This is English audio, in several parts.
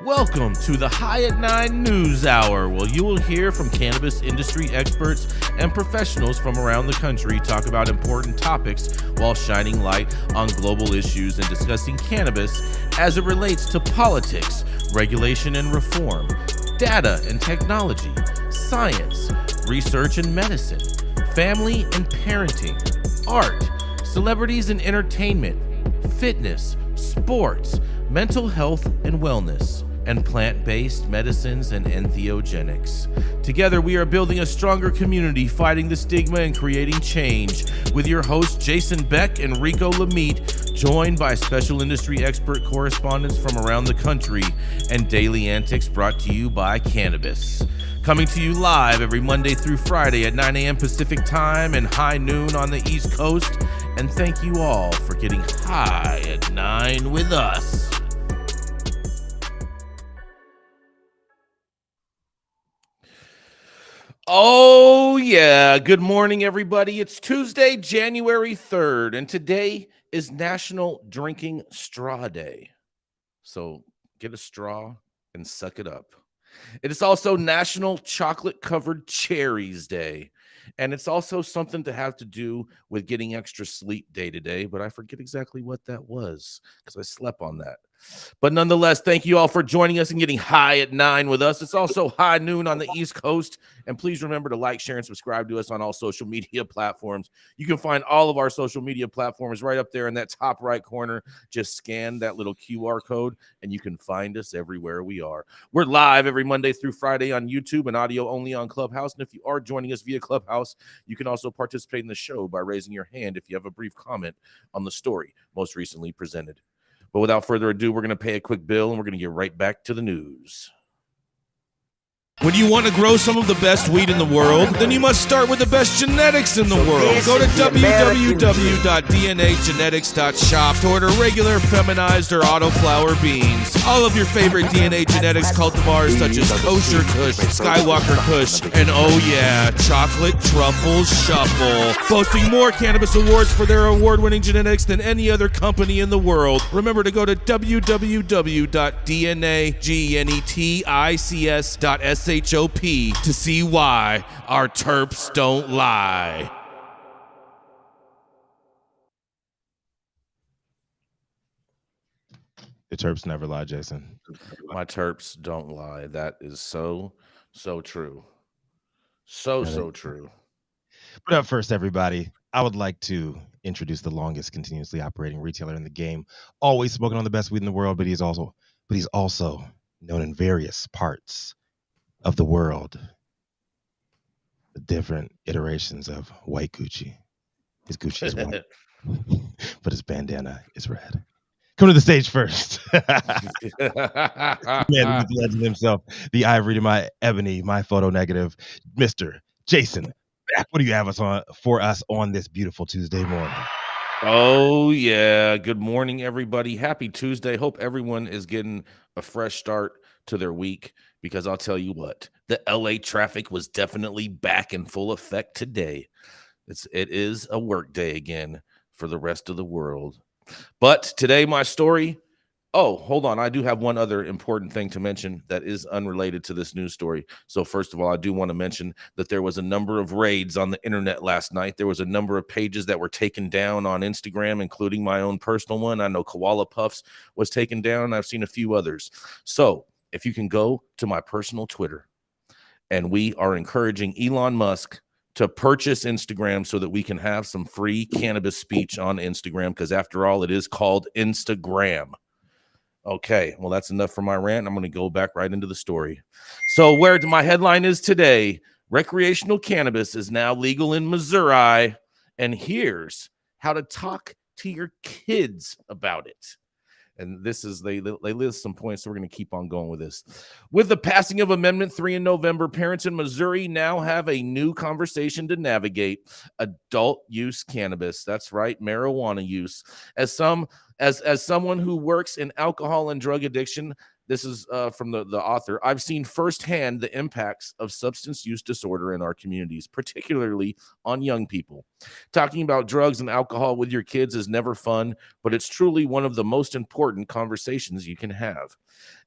Welcome to the High at 9 News Hour, where you will hear from cannabis industry experts and professionals from around the country talk about important topics while shining light on global issues and discussing cannabis as it relates to politics, regulation and reform, data and technology, science, research and medicine, family and parenting, art, celebrities and entertainment, fitness, sports, mental health and wellness, and plant-based medicines and entheogenics. Together, we are building a stronger community, fighting the stigma and creating change. With your hosts, Jason Beck and Rico Lamitte, joined by special industry expert correspondents from around the country, and daily antics brought to you by Cannabis. Coming to you live every Monday through Friday at 9 a.m. Pacific Time and high noon on the East Coast. And thank you all for getting high at 9 with us. Oh, yeah. Good morning, everybody. It's Tuesday, January 3rd, and today is National Drinking Straw Day. So get a straw and suck it up. It is also National Chocolate-Covered Cherries Day, and it's also something to have to do with getting extra sleep day to day, but I forget exactly what that was because I slept on that. But nonetheless, thank you all for joining us and getting high at 9 with us. It's also high noon on the East Coast. And please remember to like, share, and subscribe to us on all social media platforms. You can find all of our social media platforms right up there in that top right corner. Just scan that little QR code and you can find us everywhere we are. We're live every Monday through Friday on YouTube and audio only on Clubhouse. And if you are joining us via Clubhouse, you can also participate in the show by raising your hand if you have a brief comment on the story most recently presented. But without further ado, we're going to pay a quick bill and we're going to get right back to the news. When you want to grow some of the best weed in the world, then you must start with the best genetics in the world. Go to www.dnagenetics.shop to order regular, feminized, or autoflower beans. All of your favorite DNA genetics cultivars such as Kosher Kush, Skywalker Kush, and oh yeah, Chocolate Truffle Shuffle. Boasting more cannabis awards for their award-winning genetics than any other company in the world. Remember to go to www.dnagenetics.shop to see why our terps don't lie. The terps never lie, Jason. My terps don't lie. That is so true. So true. But up first, everybody, I would like to introduce the longest continuously operating retailer in the game, always smoking on the best weed in the world, but he's also known in various parts of the world, the different iterations of white Gucci. His Gucci is white, but his bandana is red. Come to the stage first. Man, the legend himself, the ivory to my ebony, my photo negative, Mr. Jason Beck. What do you have for us on this beautiful Tuesday morning? Oh, yeah. Good morning, everybody. Happy Tuesday. Hope everyone is getting a fresh start to their week, because I'll tell you what, the LA traffic was definitely back in full effect today. It is a work day again for the rest of the world. But today, my story. Oh, hold on. I do have one other important thing to mention that is unrelated to this news story. So first of all, I do want to mention that there was a number of raids on the internet last night. There was a number of pages that were taken down on Instagram, including my own personal one. I know Koala Puffs was taken down. I've seen a few others. So if you can go to my personal Twitter, and we are encouraging Elon Musk to purchase Instagram so that we can have some free cannabis speech on Instagram, because after all, it is called Instagram. Okay, well, that's enough for my rant. I'm going to go back right into the story. So where my headline is today, recreational cannabis is now legal in Missouri, and here's how to talk to your kids about it. And this is, they list some points, so we're going to keep on going with this. With the passing of Amendment 3 in November, parents in Missouri now have a new conversation to navigate: adult use cannabis. That's right, marijuana use. As someone who works in alcohol and drug addiction, This is from the author. I've seen firsthand the impacts of substance use disorder in our communities, particularly on young people. Talking about drugs and alcohol with your kids is never fun, but it's truly one of the most important conversations you can have.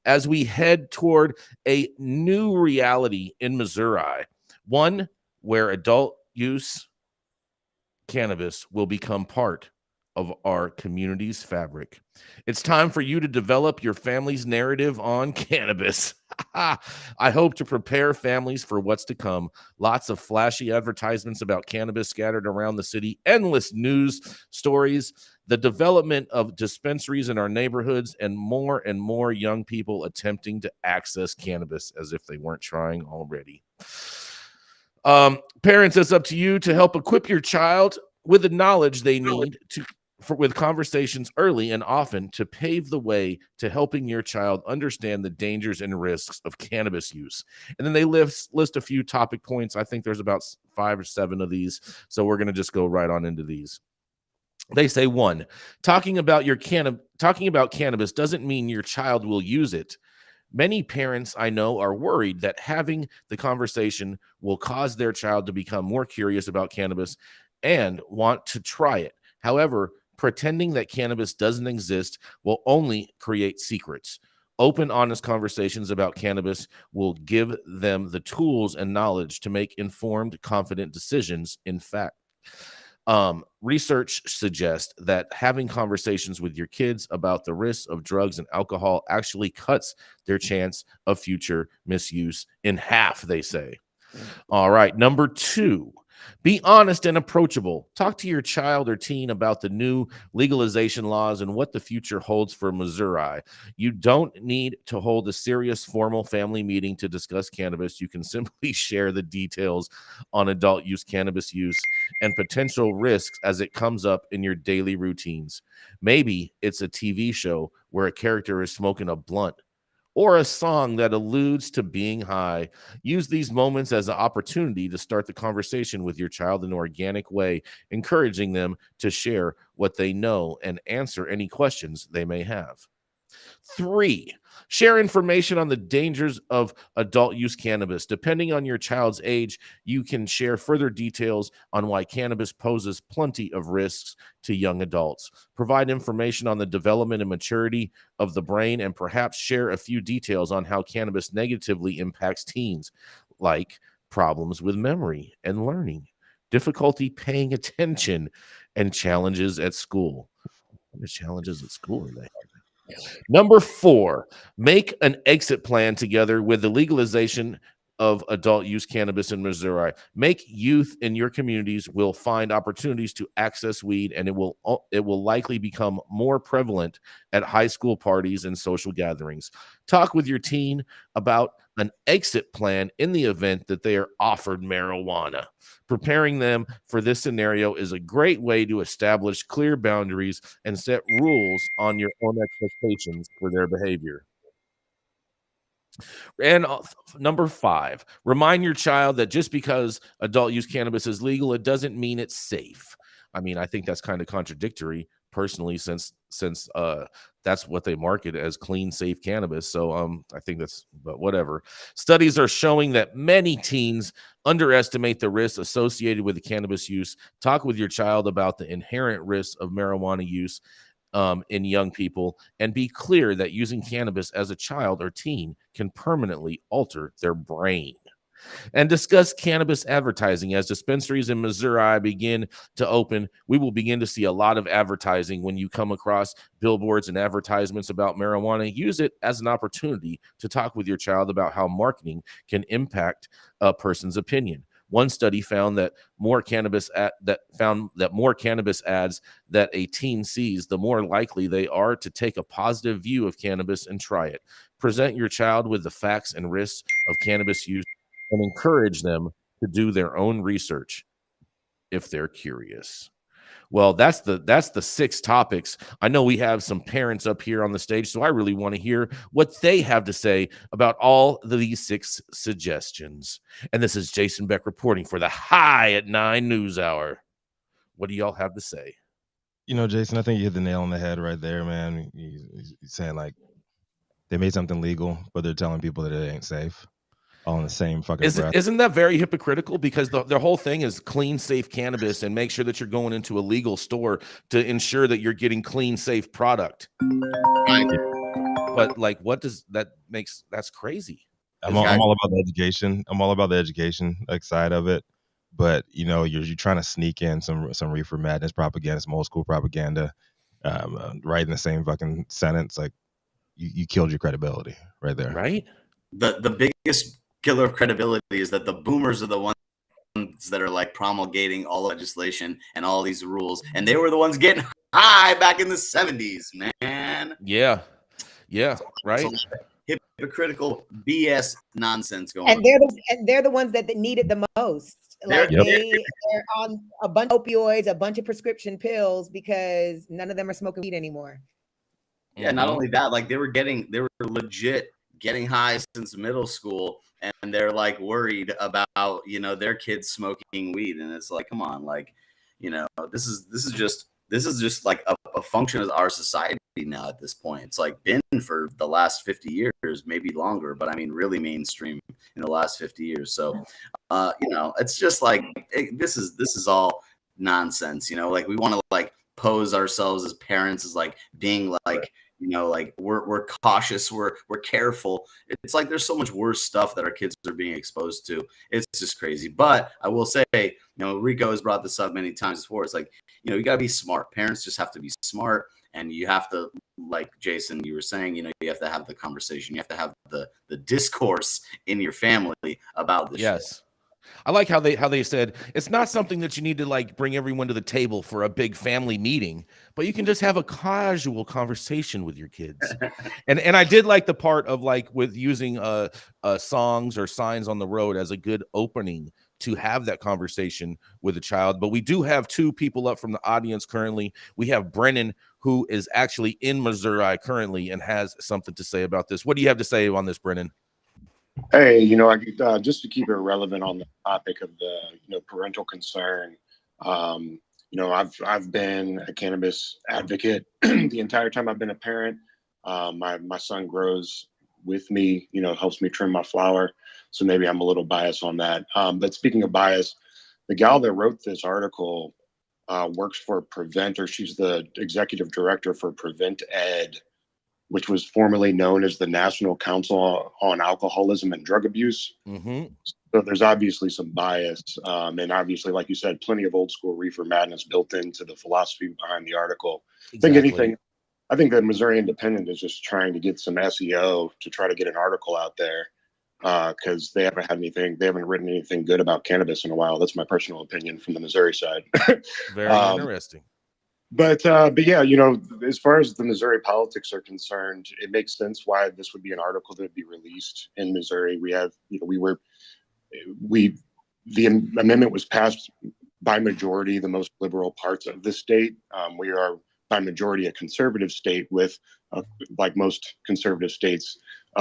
As we head toward a new reality in Missouri, one where adult use cannabis will become part of our community's fabric. It's time for you to develop your family's narrative on cannabis. I hope to prepare families for what's to come. Lots of flashy advertisements about cannabis scattered around the city, endless news stories, the development of dispensaries in our neighborhoods, and more young people attempting to access cannabis as if they weren't trying already. Parents, it's up to you to help equip your child with the knowledge they need with conversations early and often to pave the way to helping your child understand the dangers and risks of cannabis use. And then they list a few topic points. I think there's about 5 or 7 of these, so we're going to just go right on into these. They say, 1, talking about cannabis doesn't mean your child will use it. Many parents I know are worried that having the conversation will cause their child to become more curious about cannabis and want to try it. However, pretending that cannabis doesn't exist will only create secrets. Open, honest conversations about cannabis will give them the tools and knowledge to make informed, confident decisions. In fact, research suggests that having conversations with your kids about the risks of drugs and alcohol actually cuts their chance of future misuse in half, they say. All right. Number 2, be honest and approachable. Talk to your child or teen about the new legalization laws and what the future holds for Missouri. You don't need to hold a serious formal family meeting to discuss cannabis. You can simply share the details on adult use cannabis use and potential risks as it comes up in your daily routines. Maybe it's a TV show where a character is smoking a blunt or a song that alludes to being high. Use these moments as an opportunity to start the conversation with your child in an organic way, encouraging them to share what they know and answer any questions they may have. 3, share information on the dangers of adult use cannabis. Depending on your child's age, you can share further details on why cannabis poses plenty of risks to young adults. Provide information on the development and maturity of the brain, and perhaps share a few details on how cannabis negatively impacts teens, like problems with memory and learning, difficulty paying attention, and challenges at school. What are challenges at school are they? Number 4, make an exit plan together with the legalization of adult use cannabis in Missouri. Make youth in your communities will find opportunities to access weed, and it will likely become more prevalent at high school parties and social gatherings. Talk with your teen about an exit plan in the event that they are offered marijuana. Preparing them for this scenario is a great way to establish clear boundaries and set rules on your own expectations for their behavior. And number 5, remind your child that just because adult use cannabis is legal, it doesn't mean it's safe. I mean, I think that's kind of contradictory personally, since that's what they market as clean, safe cannabis. So I think that's, but whatever. Studies are showing that many teens underestimate the risks associated with the cannabis use. Talk with your child about the inherent risks of marijuana use in young people, and be clear that using cannabis as a child or teen can permanently alter their brain. And discuss cannabis advertising. As dispensaries in Missouri begin to open, we will begin to see a lot of advertising. When you come across billboards and advertisements about marijuana, use it as an opportunity to talk with your child about how marketing can impact a person's opinion. One study found that more cannabis ads that a teen sees, the more likely they are to take a positive view of cannabis and try it. Present your child with the facts and risks of cannabis use and encourage them to do their own research if they're curious. Well, that's the 6 topics. I know we have some parents up here on the stage, so I really want to hear what they have to say about all these 6 suggestions. And this is Jason Beck reporting for the High at 9 News Hour. What do y'all have to say? You know, Jason, I think you hit the nail on the head right there, man. He's saying like They made something legal, but they're telling people that it ain't safe. All in the same fucking breath. Isn't that very hypocritical? Because the whole thing is clean, safe cannabis, and make sure that you're going into a legal store to ensure that you're getting clean, safe product. Right. But like, what does that makes? That's crazy. I'm all about the education. I'm all about the education like side of it. But you know, you're trying to sneak in some reefer madness propaganda, some old school propaganda, right in the same fucking sentence. Like you killed your credibility right there. Right. The biggest killer of credibility is that the boomers are the ones that are like promulgating all legislation and all these rules, and they were the ones getting high back in the 70s, man. Yeah. Right. So hypocritical BS nonsense going and on. they're the ones that need it the most. Like they're on a bunch of opioids, a bunch of prescription pills because none of them are smoking weed anymore. Yeah, not only that, like they were legit getting high since middle school, and they're like worried about, you know, their kids smoking weed. And it's like, come on, like, you know, this is just like a function of our society now at this point. It's like been for the last 50 years, maybe longer, but I mean really mainstream in the last 50 years. So you know, it's just like this is all nonsense, you know, like we want to like pose ourselves as parents as like being like, you know, like we're cautious, we're careful. It's like there's so much worse stuff that our kids are being exposed to. It's just crazy. But I will say, you know, Rico has brought this up many times before. It's like, you know, you gotta be smart. Parents just have to be smart, and you have to, like Jason, you were saying, you know, you have to have the conversation. You have to have the discourse in your family about this. Yes. Shit. I like how they said it's not something that you need to like bring everyone to the table for a big family meeting, but you can just have a casual conversation with your kids. and I did like the part of like with using songs or signs on the road as a good opening to have that conversation with a child. But we do have two people up from the audience currently. We have Brennan, who is actually in Missouri currently and has something to say about this. What do you have to say on this, Brennan? Hey, you know, just to keep it relevant on the topic of the, you know, parental concern. You know, I've been a cannabis advocate the entire time I've been a parent. My son grows with me, you know, helps me trim my flower. So maybe I'm a little biased on that. But speaking of bias, the gal that wrote this article works for Prevent, or she's the executive director for Prevent Ed, which was formerly known as the National Council on Alcoholism and Drug Abuse. Mm-hmm. So there's obviously some bias. And obviously, like you said, plenty of old school reefer madness built into the philosophy behind the article. Exactly. I think that Missouri Independent is just trying to get some SEO to try to get an article out there because they haven't written anything good about cannabis in a while. That's my personal opinion from the Missouri side. Very interesting. But yeah, you know, as far as the Missouri politics are concerned, it makes sense why this would be an article that would be released in Missouri. We have, you know, the amendment was passed by majority, the most liberal parts of the state. We are by majority a conservative state with, like most conservative states,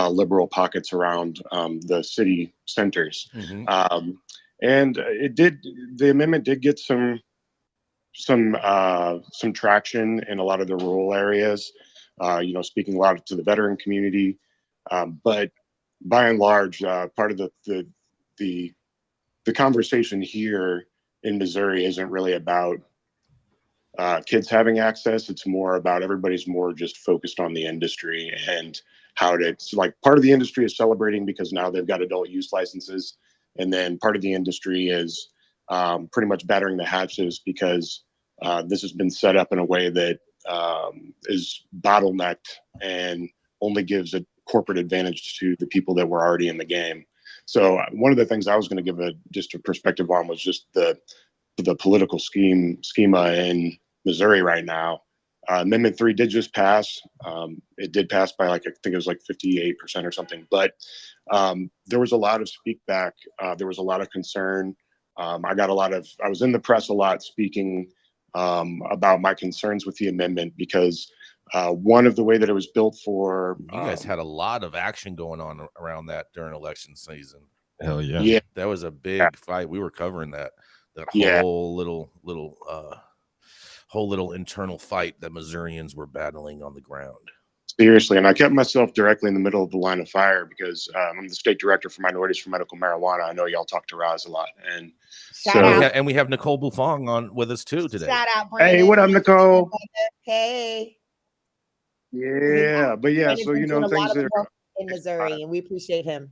liberal pockets around the city centers. Mm-hmm. And the amendment did get some traction in a lot of the rural areas, you know, speaking a lot to the veteran community. But by and large, part of the conversation here in Missouri isn't really about kids having access. It's more about everybody's more just focused on the industry and how it's like part of the industry is celebrating because now they've got adult use licenses. And then part of the industry is pretty much battering the hatches because this has been set up in a way that is bottlenecked and only gives a corporate advantage to the people that were already in the game. So one of the things I was going to give just a perspective on was just the political schema in Missouri right now. Amendment 3 did just pass. It did pass by I think it was 58% or something. But there was a lot of speak back. There was a lot of concern. I was in the press a lot speaking about my concerns with the amendment because one of the way that it was built for. You guys had a lot of action going on around that during election season. Hell yeah. Yeah. That was a big fight. We were covering that whole little internal fight that Missourians were battling on the ground. Seriously, and I kept myself directly in the middle of the line of fire because I'm the state director for Minorities for Medical Marijuana. I know y'all talk to Roz a lot, and Shout out. And we have Nicole Buffong on with us too today. Shout out, Brandon. Hey, what up, Nicole? Hey. Yeah, but yeah, Brandon's so been doing a lot things of that work in Missouri, and we appreciate him.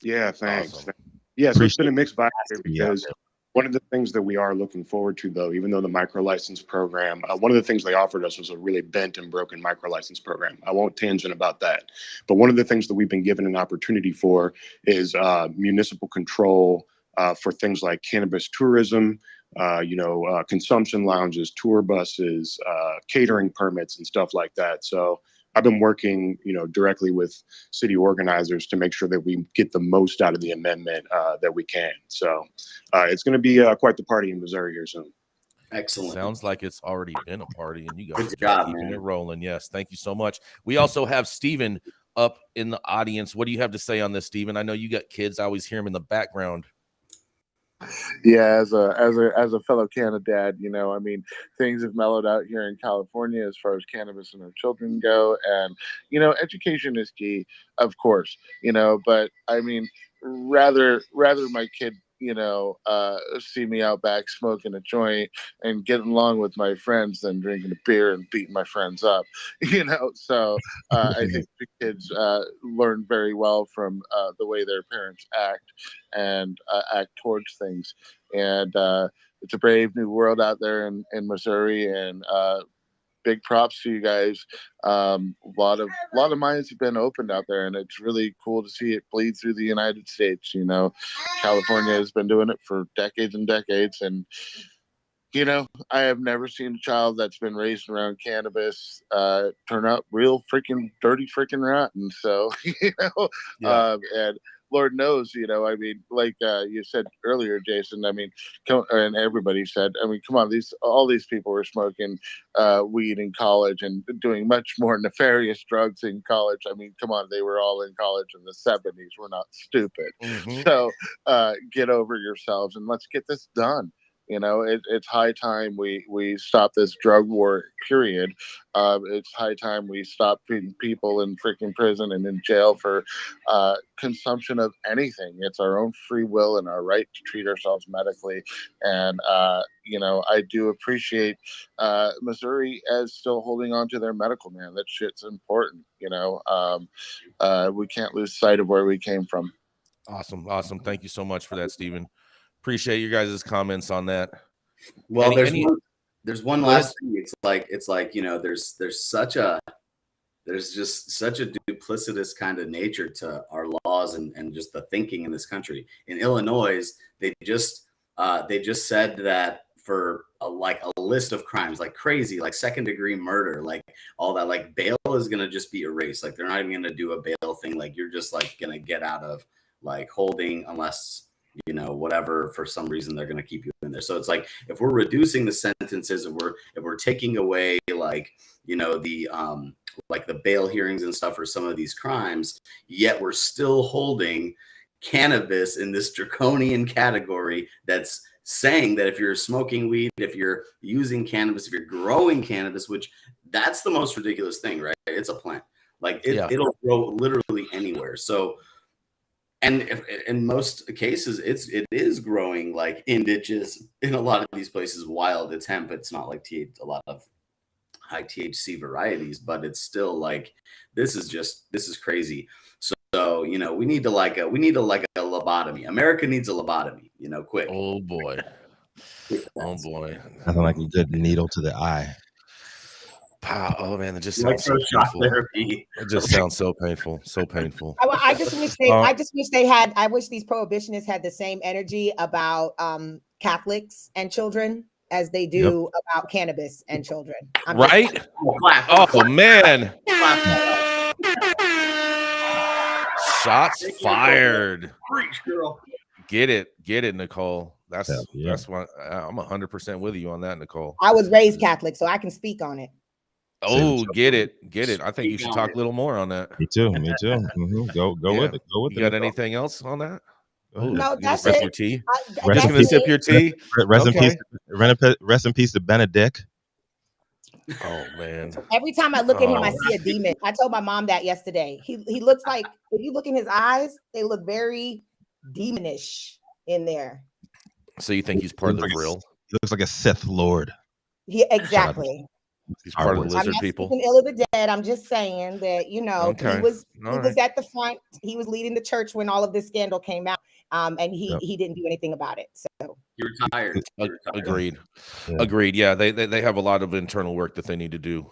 Yeah, thanks. Awesome. Yeah, so it's been a mixed bag here Yeah. because one of the things that we are looking forward to, though, even though the micro license program, one of the things they offered us was a really bent and broken micro license program. I won't tangent about that. But one of the things that we've been given an opportunity for is municipal control for things like cannabis tourism, consumption lounges, tour buses, catering permits and stuff like that. So I've been working, directly with city organizers to make sure that we get the most out of the amendment that we can. So it's going to be quite the party in Missouri here soon. Excellent. Sounds like it's already been a party, and you guys Good are just job, keeping man. it rolling. Yes, thank you so much. We also have Steven up in the audience. What do you have to say on this, Steven? I know you got kids. I always hear them in the background. Yeah, as a fellow Canada dad, things have mellowed out here in California as far as cannabis and our children go, and education is key, of course, but I mean, rather my kid see me out back smoking a joint and getting along with my friends than drinking a beer and beating my friends up, so I think the kids learn very well from the way their parents act and act towards things, and it's a brave new world out there in Missouri, and big props to you guys. A lot of minds have been opened out there, and it's really cool to see it bleed through the United States. California has been doing it for decades and decades, and I have never seen a child that's been raised around cannabis turn out real freaking dirty freaking rotten. So and Lord knows, like you said earlier, Jason, and everybody said, come on, all these people were smoking weed in college and doing much more nefarious drugs in college. Come on, they were all in college in the 70s. We're not stupid. Mm-hmm. So get over yourselves and let's get this done. It's high time we stop this drug war, period. It's high time we stop putting people in freaking prison and in jail for consumption of anything. It's our own free will and our right to treat ourselves medically. And, I do appreciate Missouri as still holding on to their medical, man. That shit's important, we can't lose sight of where we came from. Awesome. Thank you so much for that, Steven. Appreciate you guys' comments on that. Well, there's one last thing. It's like there's just such a duplicitous kind of nature to our laws and just the thinking in this country. In Illinois, they just said that for a list of crimes, like crazy, like second-degree murder, like all that, like bail is gonna just be erased. Like they're not even gonna do a bail thing. Like you're just like gonna get out of like holding unless whatever, for some reason they're going to keep you in there. So it's like, if we're reducing the sentences, if we're taking away the bail hearings and stuff for some of these crimes, yet we're still holding cannabis in this draconian category that's saying that if you're smoking weed, if you're using cannabis, if you're growing cannabis, which that's the most ridiculous thing, right? It's a plant. Like it'll grow literally anywhere. So, and in most cases, it is growing like in ditches in a lot of these places. Wild, it's hemp. It's not like a lot of high THC varieties, but it's still like this is crazy. So we need a lobotomy. America needs a lobotomy. Quick. Oh boy. Nothing like a good needle to the eye. Oh man, it just sounds so painful. It just sounds so painful. I just wish they had. I wish these prohibitionists had the same energy about Catholics and children as they do about cannabis and children. Right? Oh man! Shots fired. Preach, girl. Get it, Nicole. That's why I'm 100% with you on that, Nicole. I was raised Catholic, so I can speak on it. Oh, get it. I think you should talk a little more on that. Me too. Mm-hmm. Go with it. You got anything else on that? Oh, no, that's it. Your tea. Just gonna sip your tea. Rest in peace to Benedict. Oh man. Every time I look at him, I Oh. see a demon. I told my mom that yesterday. He looks like, if you look in his eyes, they look very demonish in there. So you think he's part of the Vril? He looks like a Sith Lord. Yeah, Shout out exactly. He's Star part of the Wars. I'm lizard not people. speaking ill of the dead. I'm just saying that, you know, Okay. he was All right. at the front. He was leading the church when all of this scandal came out. And Yep. he didn't do anything about it. So He retired. Agreed. Yeah. Agreed. Yeah, they have a lot of internal work that they need to do.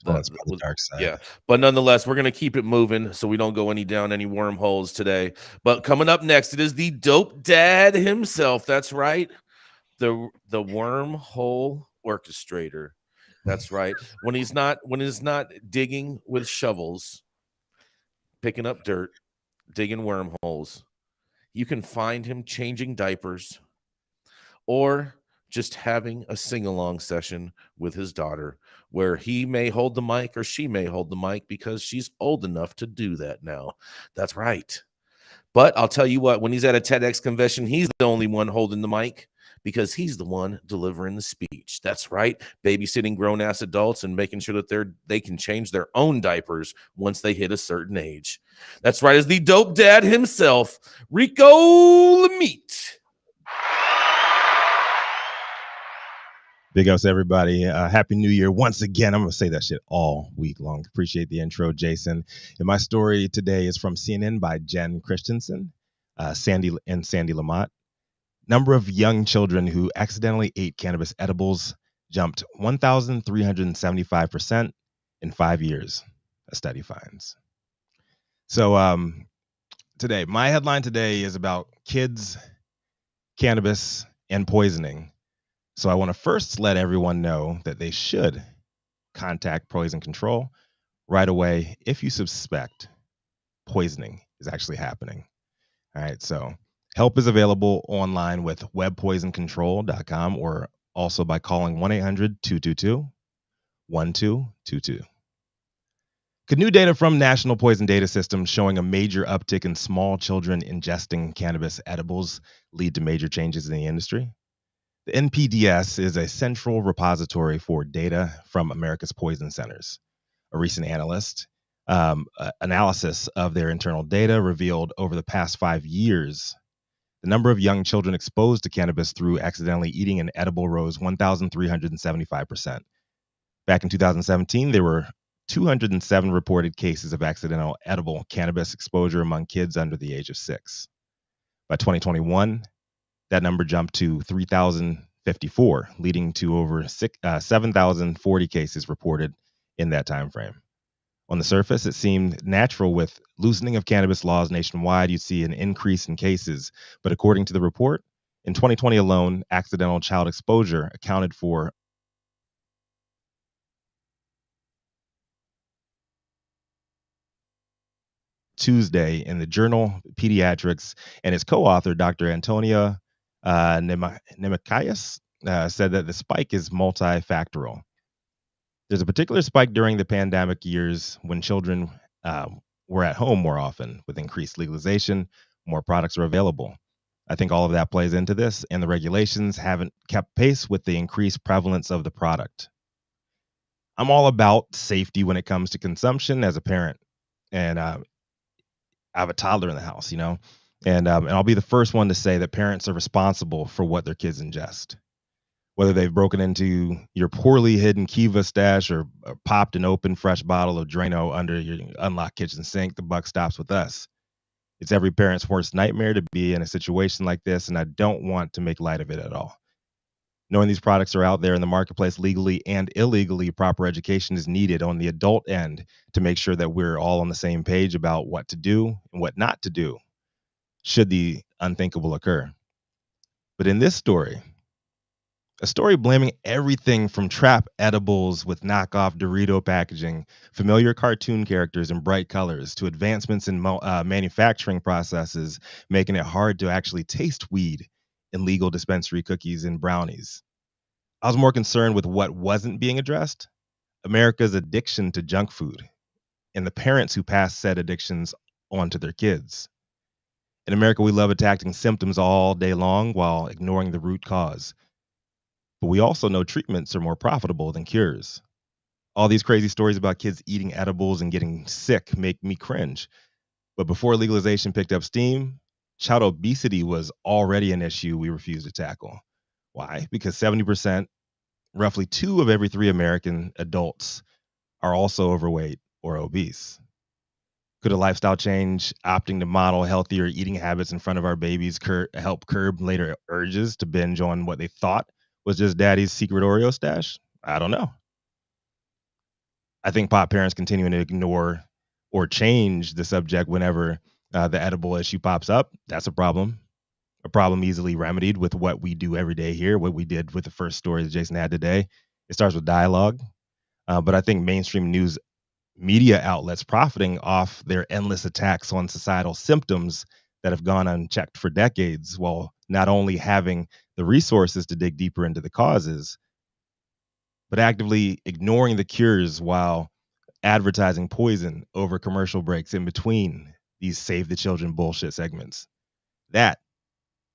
That's the dark side. Yeah, but nonetheless, we're gonna keep it moving so we don't go down any wormholes today. But coming up next, it is the dope dad himself. That's right, the wormhole orchestrator. That's right. When he's not digging with shovels, picking up dirt, digging wormholes, you can find him changing diapers or just having a sing-along session with his daughter where he may hold the mic or she may hold the mic because she's old enough to do that now. That's right. But I'll tell you what, when he's at a TEDx convention, he's the only one holding the mic because he's the one delivering the speech. That's right. Babysitting grown-ass adults and making sure that they can change their own diapers once they hit a certain age. That's right. As the dope dad himself, Rico Lamitte. Big ups, everybody. Happy New Year. Once again, I'm going to say that shit all week long. Appreciate the intro, Jason. And my story today is from CNN by Jen Christensen, Sandy Lamott. Number of young children who accidentally ate cannabis edibles jumped 1,375% in 5 years, a study finds. So today, my headline today is about kids, cannabis, and poisoning. So I want to first let everyone know that they should contact poison control right away if you suspect poisoning is actually happening. All right, so help is available online with webpoisoncontrol.com or also by calling 1-800-222-1222. Could new data from National Poison Data System showing a major uptick in small children ingesting cannabis edibles lead to major changes in the industry? The NPDS is a central repository for data from America's poison centers. A recent analysis of their internal data revealed over the past 5 years, the number of young children exposed to cannabis through accidentally eating an edible rose 1,375%. Back in 2017, there were 207 reported cases of accidental edible cannabis exposure among kids under the age of 6. By 2021, that number jumped to 3,054, leading to over 7,040 cases reported in that time frame. On the surface, it seemed natural with loosening of cannabis laws nationwide, you'd see an increase in cases. But according to the report, in 2020 alone, accidental child exposure accounted for Tuesday in the journal Pediatrics, and its co-author, Dr. Antonia Nemekayas, said that the spike is multifactorial. There's a particular spike during the pandemic years when children were at home more often. With increased legalization, more products are available. I think all of that plays into this, and the regulations haven't kept pace with the increased prevalence of the product. I'm all about safety when it comes to consumption as a parent, and I have a toddler in the house, and I'll be the first one to say that parents are responsible for what their kids ingest. Whether they've broken into your poorly hidden Kiva stash or popped an open fresh bottle of Drano under your unlocked kitchen sink, the buck stops with us. It's every parent's worst nightmare to be in a situation like this, and I don't want to make light of it at all. Knowing these products are out there in the marketplace legally and illegally, proper education is needed on the adult end to make sure that we're all on the same page about what to do and what not to do should the unthinkable occur. But in this story, a story blaming everything from trap edibles with knockoff Dorito packaging, familiar cartoon characters in bright colors, to advancements in manufacturing processes, making it hard to actually taste weed in legal dispensary cookies and brownies. I was more concerned with what wasn't being addressed: America's addiction to junk food and the parents who pass said addictions on to their kids. In America, we love attacking symptoms all day long while ignoring the root cause. But we also know treatments are more profitable than cures. All these crazy stories about kids eating edibles and getting sick make me cringe. But before legalization picked up steam, child obesity was already an issue we refused to tackle. Why? Because 70%, roughly 2 of every 3 American adults, are also overweight or obese. Could a lifestyle change, opting to model healthier eating habits in front of our babies, help curb later urges to binge on what they thought was just daddy's secret Oreo stash? I don't know. I think pop parents continuing to ignore or change the subject whenever the edible issue pops up, that's a problem. A problem easily remedied with what we do every day here, what we did with the first story that Jason had today. It starts with dialogue. But I think mainstream news media outlets profiting off their endless attacks on societal symptoms that have gone unchecked for decades, while not only having the resources to dig deeper into the causes, but actively ignoring the cures while advertising poison over commercial breaks in between these save the children bullshit segments. That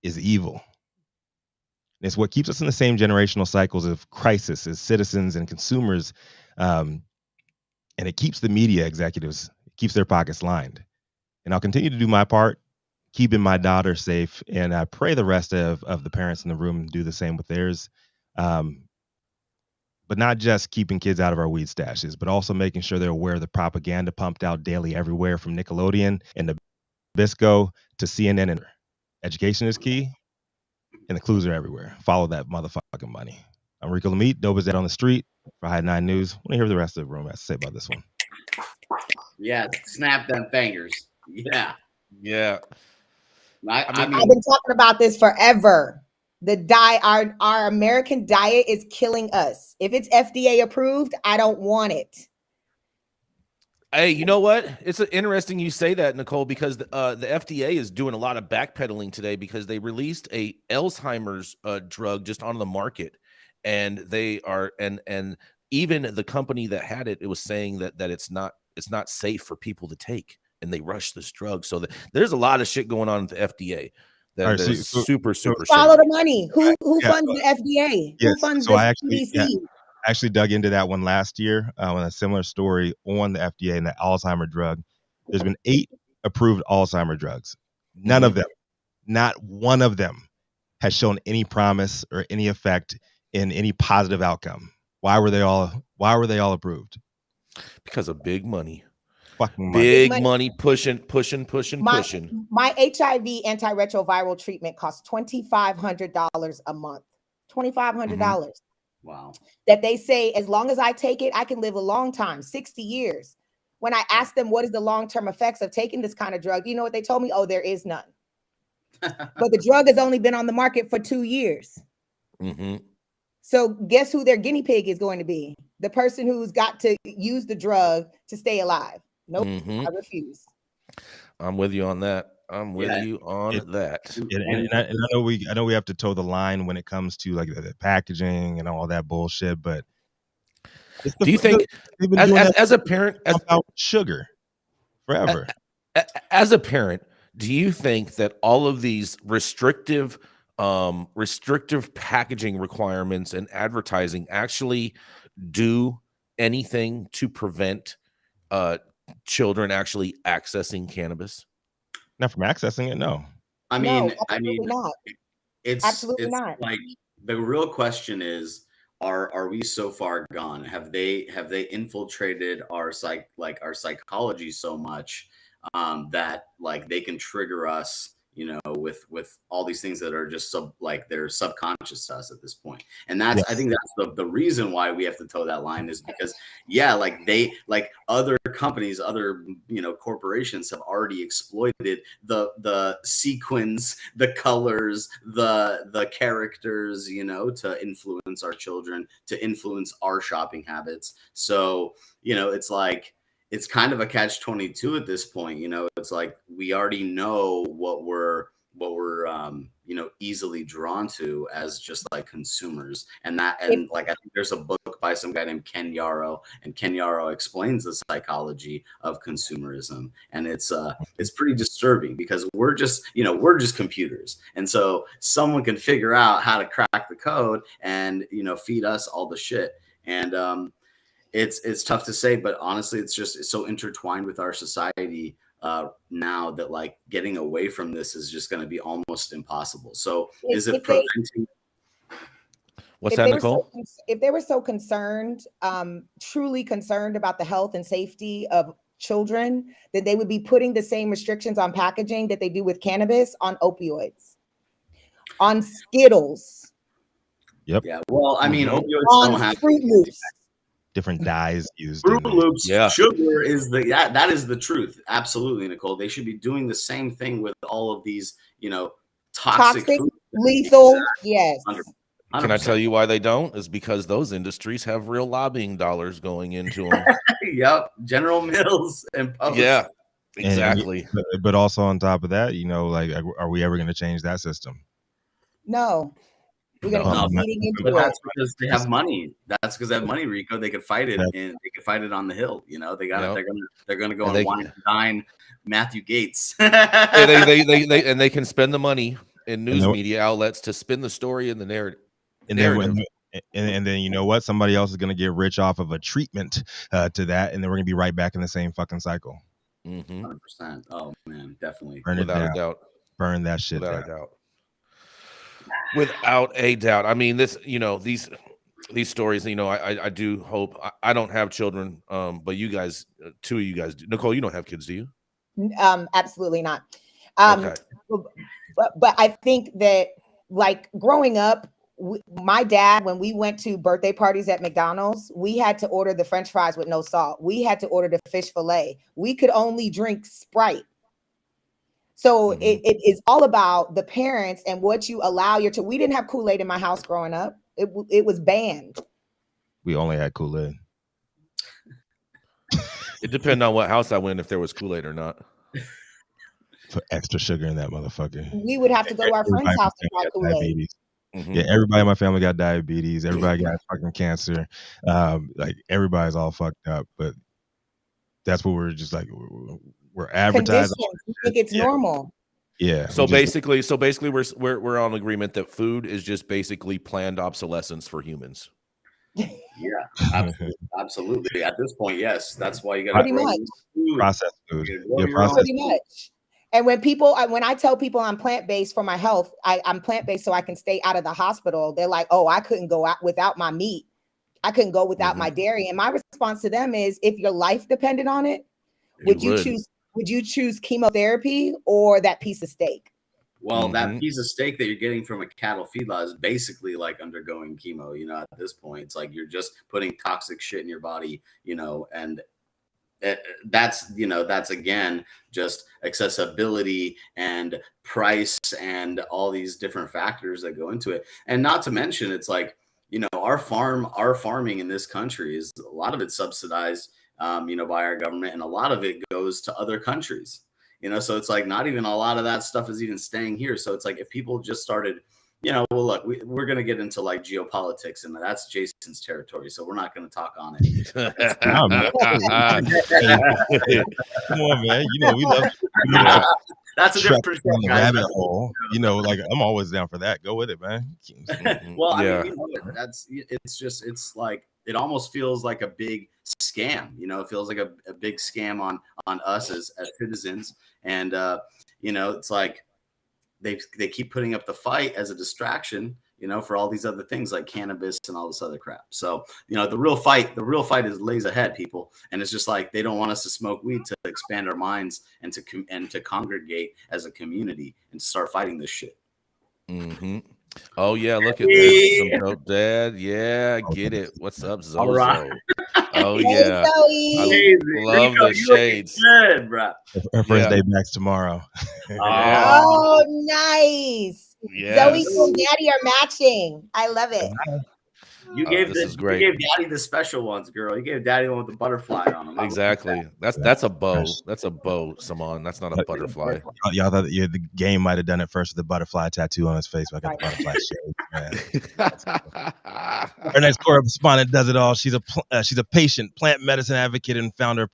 is evil. And it's what keeps us in the same generational cycles of crisis as citizens and consumers. And it keeps the media executives, keeps their pockets lined. And I'll continue to do my part, keeping my daughter safe. And I pray the rest of the parents in the room do the same with theirs. But not just keeping kids out of our weed stashes, but also making sure they're aware of the propaganda pumped out daily everywhere from Nickelodeon and Nabisco to CNN. And education is key, and the clues are everywhere. Follow that motherfucking money. I'm Rico Lamitte, dope as that on the street for High 9 News. I want to hear what the rest of the room has to say about this one. Yeah, snap them fingers. Yeah. Yeah. I mean, I've been talking about this forever. The diet, our American diet is killing us. If it's FDA approved, I don't want it. Hey, you know what? It's interesting you say that, Nicole, because the FDA is doing a lot of backpedaling today because they released a Alzheimer's drug just on the market, and they are and even the company that had it, it was saying that it's not safe for people to take, and they rushed this drug. So there's a lot of shit going on at the FDA that is super follow shady. the money. Who funds the FDA? Yes, Who funds so the CDC? I actually dug into that one last year on a similar story on the FDA and the Alzheimer drug. There's been 8 approved Alzheimer drugs. None of them, not one of them, has shown any promise or any effect in any positive outcome. Why were they all approved? Because of big money. Fucking big money pushing. My HIV antiretroviral treatment costs $2,500 a month. $2,500. Wow. That they say, as long as I take it, I can live a long time, 60 years. When I asked them what is the long-term effects of taking this kind of drug, you know what they told me? Oh, there is none. But the drug has only been on the market for 2 years. So guess who their guinea pig is going to be? The person who's got to use the drug to stay alive. Nope, I refuse. I'm with you on that. I'm with you on that. And I know we have to toe the line when it comes to like the packaging and all that bullshit, but do you think as a parent, about sugar forever? As a parent, do you think that all of these restrictive packaging requirements and advertising actually do anything to prevent children actually accessing cannabis? Not from accessing it, no. I mean, not. It's absolutely not. Like the real question is, are we so far gone? Have they infiltrated our psychology so much that like they can trigger us, you know, with all these things that are just they're subconscious to us at this point. And that's, I think that's the reason why we have to toe that line, is because other companies, other, you know, corporations have already exploited the sequins, the colors, the characters, you know, to influence our children, to influence our shopping habits. So, you know, it's kind of a catch-22 at this point. You know, it's like we already know what we're you know, easily drawn to as just like consumers. And like I think there's a book by some guy named Ken Yarrow, and Ken Yarrow explains the psychology of consumerism. And it's pretty disturbing because we're just computers. And so someone can figure out how to crack the code and, you know, feed us all the shit. And it's tough to say, but honestly, it's so intertwined with our society now that like getting away from this is just going to be almost impossible. So is it preventing? What's that, Nicole? If they were so concerned, truly concerned about the health and safety of children, then they would be putting the same restrictions on packaging that they do with cannabis on opioids, on Skittles. Yep. Yeah. Well, I mean, opioids on don't have Fruit Loops. Different dyes used. Fruit Loops, yeah. Sugar is that is the truth. Absolutely, Nicole. They should be doing the same thing with all of these, toxic foods. Lethal. Yes. 100%. Can I tell you why they don't? Is because those industries have real lobbying dollars going into them. Yep. General Mills and Post. Yeah, exactly. But also on top of that, like, are we ever going to change that system? No. We're going to keep feeding into but it. that's because they have money. That's because they have money, Rico. They could fight it, and they could fight it on the Hill. They got. Yep. They're gonna go and wine and dine Matthew Gates. and they can spend the money in news media outlets to spin the story and the narrative. And then you know what? Somebody else is going to get rich off of a treatment to that, and then we're going to be right back in the same fucking cycle. 100%. Oh man, definitely. Without a doubt. Burn that shit down. Without a doubt. I mean, these stories. I do hope. I don't have children, but you guys, two of you guys do. Nicole, you don't have kids, do you? Absolutely not. Okay. But I think that, like, growing up, my dad, when we went to birthday parties at McDonald's, we had to order the French fries with no salt. We had to order the fish fillet. We could only drink Sprite. So it is all about the parents and what you allow your children. We didn't have Kool-Aid in my house growing up. It was banned. We only had Kool-Aid. It depends on what house I went if there was Kool-Aid or not. Put extra sugar in that motherfucker. We would have to go to our friend's house to buy Kool-Aid. Yeah, everybody in my family got diabetes. Everybody got fucking cancer. Like, everybody's all fucked up. But that's what we're just like. We're advertising. We think it's normal. Yeah. So basically, we're on agreement that food is just basically planned obsolescence for humans. Yeah, absolutely. At this point, yes. That's why you got to processed food. Pretty much. And when I tell people I'm plant-based for my health, I'm plant-based so I can stay out of the hospital. They're like, oh, I couldn't go out without my meat. I couldn't go without my dairy. And my response to them is, if your life depended on it, would you choose chemotherapy or that piece of steak? Well, that piece of steak that you're getting from a cattle feedlot is basically like undergoing chemo, at this point. It's like you're just putting toxic shit in your body, and that's again just accessibility and price and all these different factors that go into it. And not to mention, it's like, our farming in this country is, a lot of it subsidized by our government, and a lot of it goes to other countries, so it's like not even a lot of that stuff is even staying here. So it's like, if people just started, well, look, we're going to get into like geopolitics, and that's Jason's territory, so we're not going to talk on it. Come on, man. We love. That's a different rabbit hole. Like, I'm always down for that. Go with it, man. Well, I mean, it's like, it almost feels like a big scam. It feels like a big scam on us as citizens. And, it's like they keep putting up the fight as a distraction, for all these other things like cannabis and all this other crap. So, the real fight lays ahead, people. And it's just like, they don't want us to smoke weed to expand our minds and to congregate as a community and start fighting this shit. Oh yeah, look at that. Some dope dad. Yeah, get it. What's up, Zozo? Right. Oh yeah. I love the shades. Good, bro. Her first day back's tomorrow. Oh, nice. Yes. Zoe and Daddy are matching. I love it. You gave Daddy the special ones, girl. You gave Daddy the one with the butterfly on them. Exactly. That's a bow. That's a bow, Saman. That's not a butterfly. Y'all thought the game might have done it first with the butterfly tattoo on his face, but I got the butterfly shade. Our next correspondent does it all. She's a patient, plant medicine advocate, and founder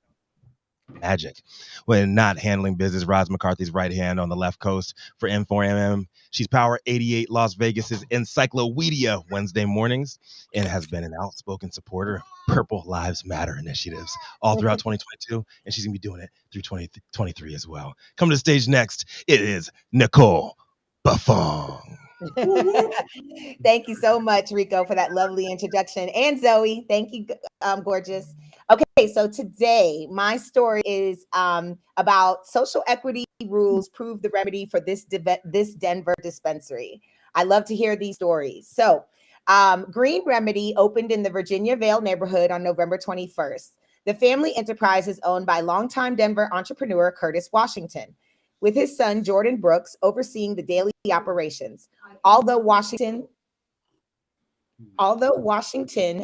magic. When not handling business, Roz McCarthy's right hand on the left coast for N4MM. She's Power 88 Las Vegas's encyclopedia Wednesday mornings and has been an outspoken supporter of Purple Lives Matter initiatives all throughout 2022, and she's gonna be doing it through 2023 as well. Coming to the stage next, it is Nicole Buffong. Thank you so much, Rico, for that lovely introduction. And Zoe, thank you, gorgeous. Okay, so today my story is about social equity rules prove the remedy for this Denver dispensary. I love to hear these stories. So Green Remedy opened in the Virginia Vale neighborhood on November 21st. The family enterprise is owned by longtime Denver entrepreneur Curtis Washington, with his son Jordan Brooks overseeing the daily operations. Although Washington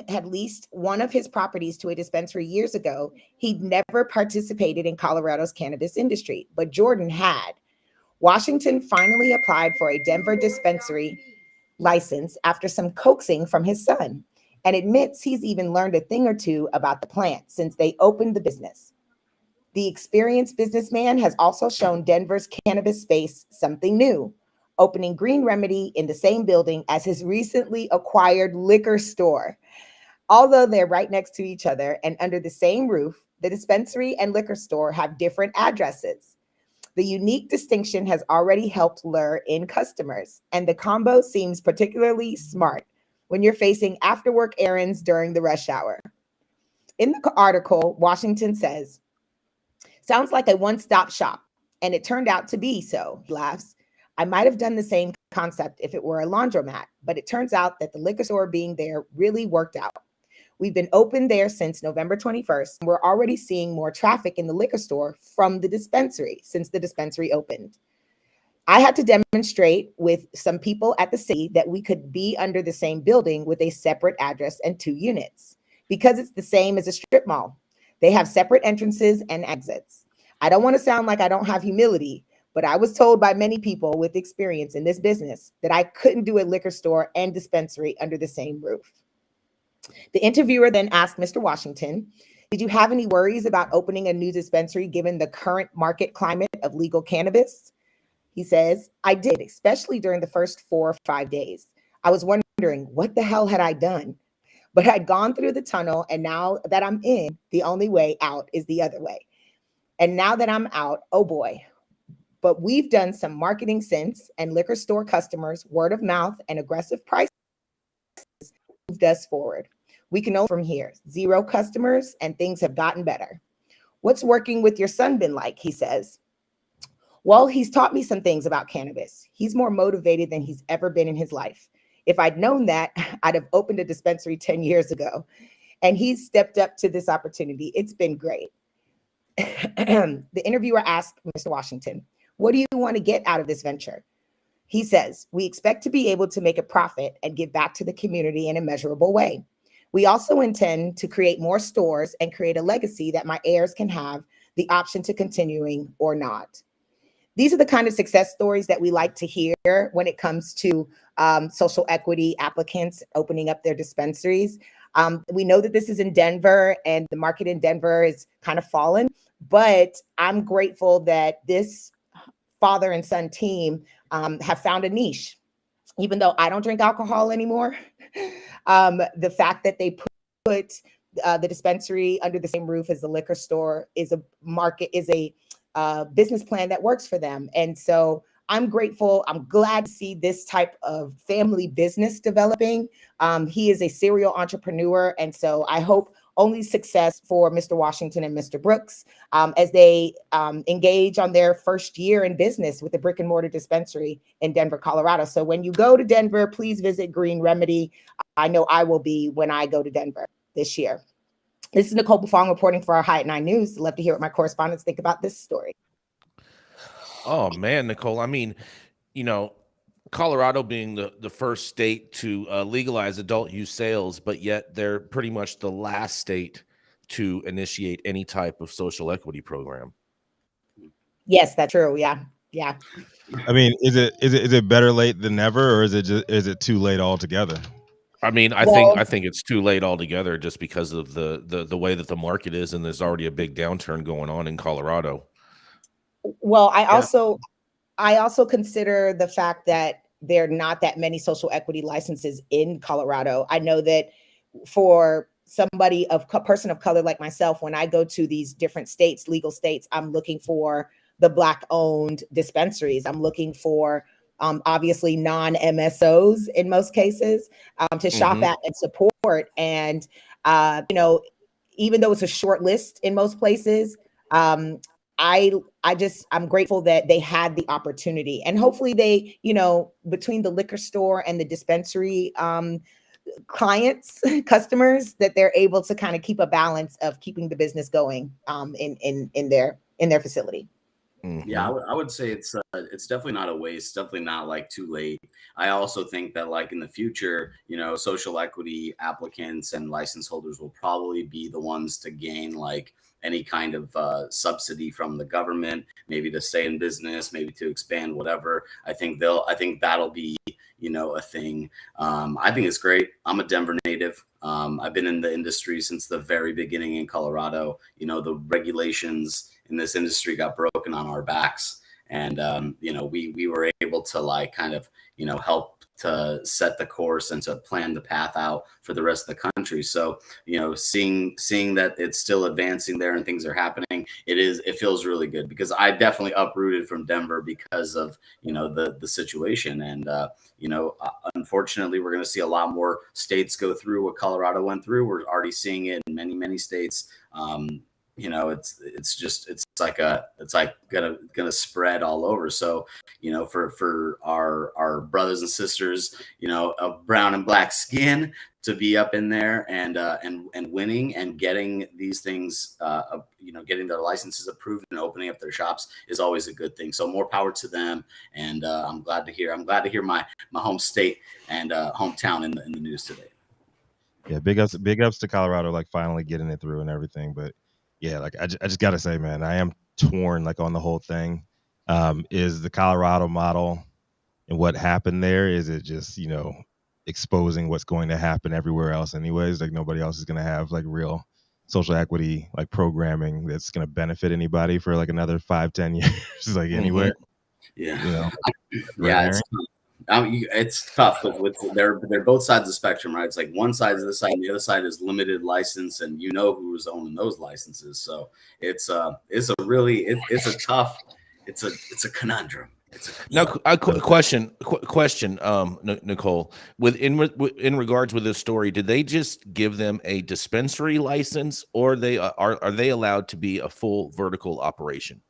had leased one of his properties to a dispensary years ago, he'd never participated in Colorado's cannabis industry, but Jordan had. Washington finally applied for a Denver dispensary license after some coaxing from his son, and admits he's even learned a thing or two about the plant since they opened the business. The experienced businessman has also shown Denver's cannabis space something new, opening Green Remedy in the same building as his recently acquired liquor store. Although they're right next to each other and under the same roof, the dispensary and liquor store have different addresses. The unique distinction has already helped lure in customers, and the combo seems particularly smart when you're facing after-work errands during the rush hour. In the article, Washington says, "Sounds like a one-stop shop, and it turned out to be so," he laughs. "I might have done the same concept if it were a laundromat, but it turns out that the liquor store being there really worked out. We've been open there since November 21st, and we're already seeing more traffic in the liquor store from the dispensary since the dispensary opened. I had to demonstrate with some people at the city that we could be under the same building with a separate address and 2 units, because it's the same as a strip mall. They have separate entrances and exits. I don't want to sound like I don't have humility, but I was told by many people with experience in this business that I couldn't do a liquor store and dispensary under the same roof." The interviewer then asked Mr. Washington, "Did you have any worries about opening a new dispensary given the current market climate of legal cannabis?" He says, "I did, especially during the first 4 or 5 days. I was wondering, what the hell had I done? But I'd gone through the tunnel, and now that I'm in, the only way out is the other way. And now that I'm out, oh boy. But we've done some marketing since, and liquor store customers, word of mouth, and aggressive prices moved us forward. We can know from here, 0 customers, and things have gotten better. What's working with your son been like?" he says. "Well, he's taught me some things about cannabis. He's more motivated than he's ever been in his life. If I'd known that, I'd have opened a dispensary 10 years ago. And he's stepped up to this opportunity. It's been great." The interviewer asked Mr. Washington, "What do you want to get out of this venture?" He says, "We expect to be able to make a profit and give back to the community in a measurable way. We also intend to create more stores and create a legacy that my heirs can have the option to continuing or not." These are the kind of success stories that we like to hear when it comes to social equity applicants opening up their dispensaries. We know that this is in Denver, and the market in Denver is kind of fallen, but I'm grateful that this father and son team have found a niche. Even though I don't drink alcohol anymore, the fact that they put the dispensary under the same roof as the liquor store is a business plan that works for them. And so I'm grateful. I'm glad to see this type of family business developing. He is a serial entrepreneur. And so I hope only success for Mr. Washington and Mr. Brooks as they engage on their first year in business with a brick and mortar dispensary in Denver, Colorado. So when you go to Denver, please visit Green Remedy. I know I will be when I go to Denver this year. This is Nicole Buffong reporting for our High at 9 News. Love to hear what my correspondents think about this story. Oh man, Nicole. I mean, Colorado being the first state to legalize adult use sales, but yet they're pretty much the last state to initiate any type of social equity program. Yes, that's true. Yeah. I mean, is it better late than never, or is it too late altogether? I mean, I Well, think it's too late altogether just because of the way that the market is, and there's already a big downturn going on in Colorado. well, Yeah. I also consider the fact that there are not that many social equity licenses in Colorado. I know that for somebody person of color like myself, when I go to these different states, legal states, I'm looking for the Black owned dispensaries. I'm looking for obviously non-MSOs in most cases to shop Mhm. at and support. And even though it's a short list in most places, um, I'm grateful that they had the opportunity, and hopefully they, between the liquor store and the dispensary clients, customers, that they're able to kind of keep a balance of keeping the business going in their facility. Yeah, Mhm. I would say it's definitely not a waste, definitely not like too late. I also think that like in the future, social equity applicants and license holders will probably be the ones to gain like any kind of subsidy from the government, maybe to stay in business, maybe to expand, whatever. I think that'll be, a thing. I think it's great. I'm a Denver native. I've been in the industry since the very beginning in Colorado. The regulations in this industry got broken on our backs, and we were able to like kind of help to set the course and to plan the path out for the rest of the country. So seeing that it's still advancing there and things are happening, it feels really good, because I definitely uprooted from Denver because of the situation. And unfortunately, we're going to see a lot more states go through what Colorado went through. We're already seeing it in many states. It's like gonna spread all over. So for our brothers and sisters of brown and black skin to be up in there and winning and getting these things getting their licenses approved and opening up their shops is always a good thing. So more power to them. And I'm glad to hear my home state and hometown in the news today. Yeah, big ups to Colorado, like finally getting it through and everything. But yeah, like I just gotta say, man, I am torn like on the whole thing. Is the Colorado model and what happened there, is it just exposing what's going to happen everywhere else anyways? Like nobody else is gonna have like real social equity like programming that's gonna benefit anybody for like another 5-10 years, like anywhere. Yeah. Red Yeah, herring. it's tough with they're both sides of the spectrum, right? It's like one side is this side, and the other side is limited license, and who's owning those licenses. So it's a tough, it's a conundrum. Now, question, Nicole, in regards with this story, did they just give them a dispensary license, or they are they allowed to be a full vertical operation?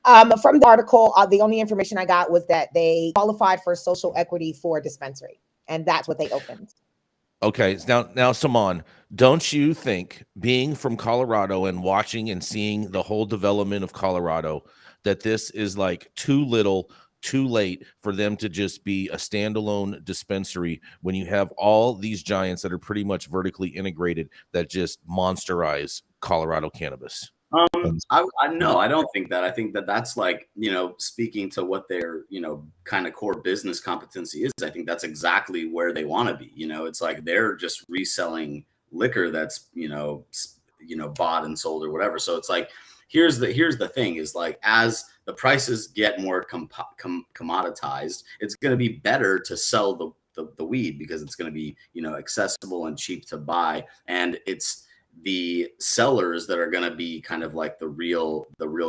From the article, the only information I got was that they qualified for social equity for a dispensary, and that's what they opened. Okay, now, Saman, don't you think, being from Colorado and watching and seeing the whole development of Colorado, that this is like too little, too late for them to just be a standalone dispensary when you have all these giants that are pretty much vertically integrated that just monsterize Colorado cannabis? I don't think that. I think that that's like, speaking to what their, kind of core business competency is. I think that's exactly where they want to be. It's like they're just reselling liquor that's, bought and sold or whatever. So it's like, here's the thing is like, as the prices get more commoditized, it's going to be better to sell the weed, because it's going to be, accessible and cheap to buy. And it's the sellers that are going to be kind of like the real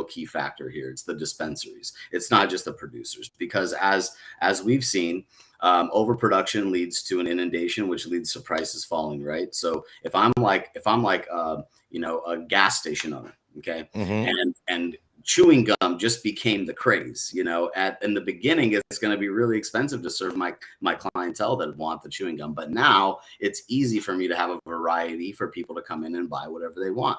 key factor here. It's the dispensaries. It's not just the producers, because as we've seen, overproduction leads to an inundation, which leads to prices falling, right? So if I'm like a gas station owner, okay, and chewing gum just became the craze. In the beginning, it's going to be really expensive to serve my clientele that want the chewing gum, but now it's easy for me to have a variety for people to come in and buy whatever they want.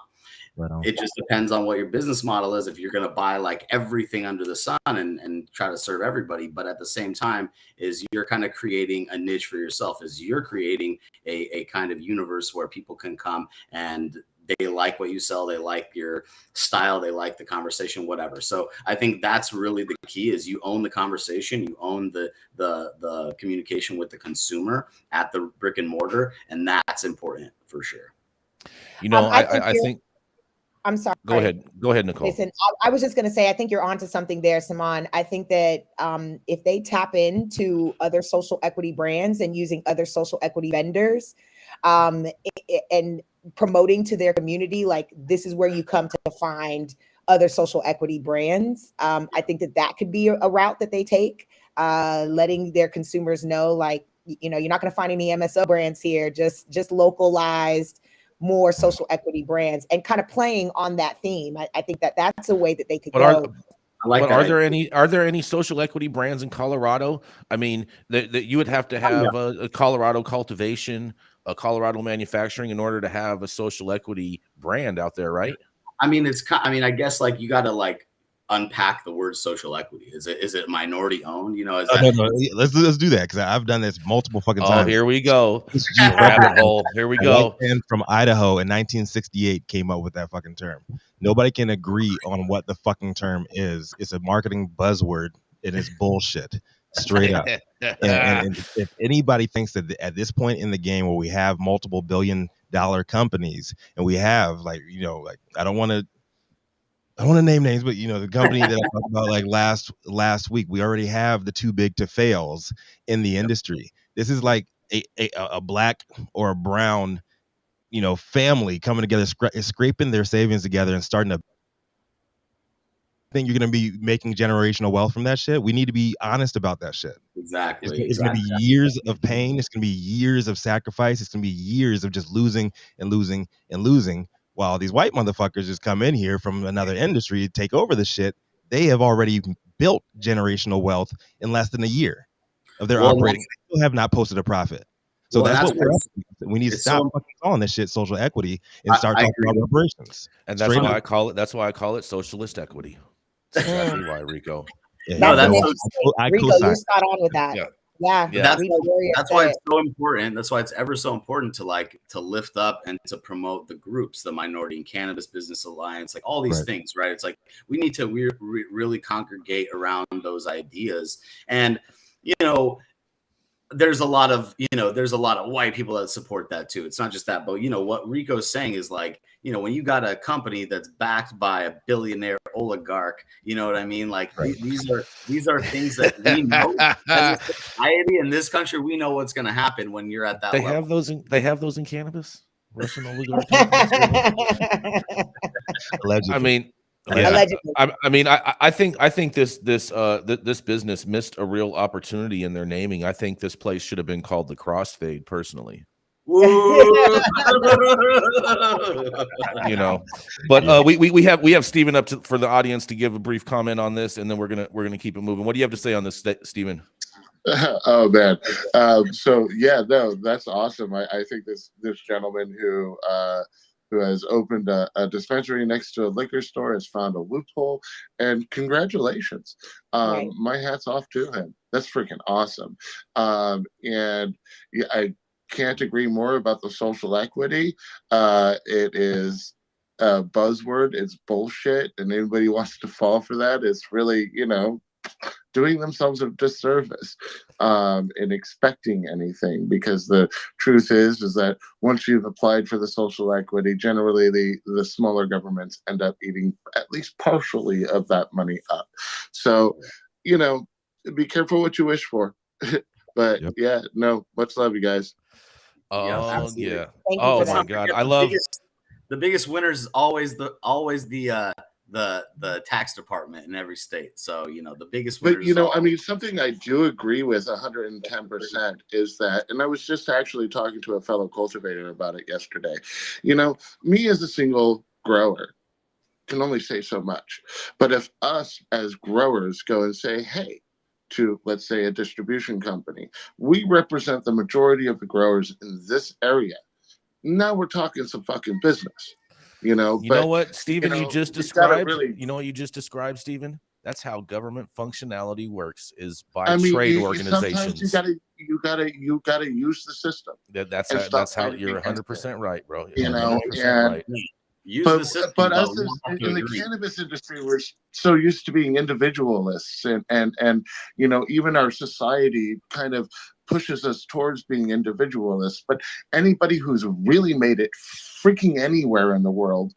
Right on. It just depends on what your business model is. If you're going to buy like everything under the sun and try to serve everybody, but at the same time is you're kind of creating a niche for yourself, is you're creating a kind of universe where people can come and they like what you sell, they like your style, they like the conversation, whatever. So I think that's really the key, is you own the conversation, you own the communication with the consumer at the brick and mortar, and that's important for sure. You know, I think. I'm sorry. Go ahead, Nicole. Listen, I was just going to say, I think you're onto something there, Saman. I think that if they tap into other social equity brands and using other social equity vendors, and promoting to their community, like, this is where you come to find other social equity brands. I think that could be a route that they take, letting their consumers know, like, you know, you're not going to find any MSO brands here, just localized, more social equity brands, and kind of playing on that theme. I think that's a way that they could go. Are there any social equity brands in Colorado? I mean, that you would have to have a Colorado cultivation, a Colorado manufacturing in order to have a social equity brand out there, right? I mean, I guess, like, you got to, like, unpack the word social equity. Is it minority owned? You know, no. Let's do that, because I've done this multiple fucking times. Oh, here we go. Rabbit hole. Here we go. And from Idaho in 1968 came up with that fucking term. Nobody can agree on what the fucking term is. It's a marketing buzzword. It is bullshit, straight up. and if anybody thinks that at this point in the game, where we have multiple billion-dollar companies, and we have, like, you know, like, I don't want to name names, but, you know, the company that I talked about, like, last week, we already have the too big to fails in the industry. This is like a black or a brown, you know, family coming together, scraping their savings together and starting to think you're going to be making generational wealth from that shit. We need to be honest about that shit. Exactly. It's going to be years of pain. It's going to be years of sacrifice. It's going to be years of just losing and losing and losing, while these white motherfuckers just come in here from another industry to take over the shit. They have already built generational wealth in less than a year of their operating. They still have not posted a profit. So that's what we're up to. We need to stop fucking calling this shit social equity and start talking about reparations. And that's why I call it. That's why I call it socialist equity. That's exactly why, Rico. Yeah, Rico, you're spot on with that. Yeah. That's why it's so important. That's why it's ever so important to lift up and to promote the groups, the Minority in Cannabis Business Alliance, like all these things, right? It's like we need to really congregate around those ideas. And, you know, there's a lot of white people that support that too. It's not just that, but, you know, what Rico's saying is, like, you know, when you got a company that's backed by a billionaire oligarch, you know what I mean? Like, these are things that we know as a society in this country. We know what's going to happen when you're at that level. They have those in cannabis. Russian oligarch. Allegedly. I mean, yeah. I think this business missed a real opportunity in their naming. I think this place should have been called the Crossfade, personally. You know, but we have Steven up for the audience to give a brief comment on this, and then we're gonna keep it moving. What do you have to say on this, Steven? Oh man, so yeah, no, that's awesome. I think this gentleman who has opened a dispensary next to a liquor store has found a loophole, and congratulations. My hat's off to him. That's freaking awesome. And yeah, I can't agree more about the social equity. It is a buzzword. It's bullshit, and anybody who wants to fall for that is really, you know, doing themselves a disservice in expecting anything, because the truth is that once you've applied for the social equity, generally the smaller governments end up eating at least partially of that money up. So, you know, be careful what you wish for. But yeah, no, much love, you guys. Oh yeah. Oh my God, I love the biggest winners is always the tax department in every state. So, you know, the biggest winners. But, you know, I mean, something I do agree with 110% is that, and I was just actually talking to a fellow cultivator about it yesterday. You know, me as a single grower can only say so much. But if us as growers go and say, hey, to, let's say, a distribution company, we represent the majority of the growers in this area. Now we're talking some fucking business, you know. You know what, Stephen, you just described. You know what you just described, Stephen? That's how government functionality works, is by trade organizations. Sometimes you gotta use the system. That's how you're 100% right, bro. You know, and right. use the system, but we us don't have to in the agree. cannabis industry, we're so used to being individualists, and you know, even our society kind of pushes us towards being individualists. But anybody who's really made it freaking anywhere in the world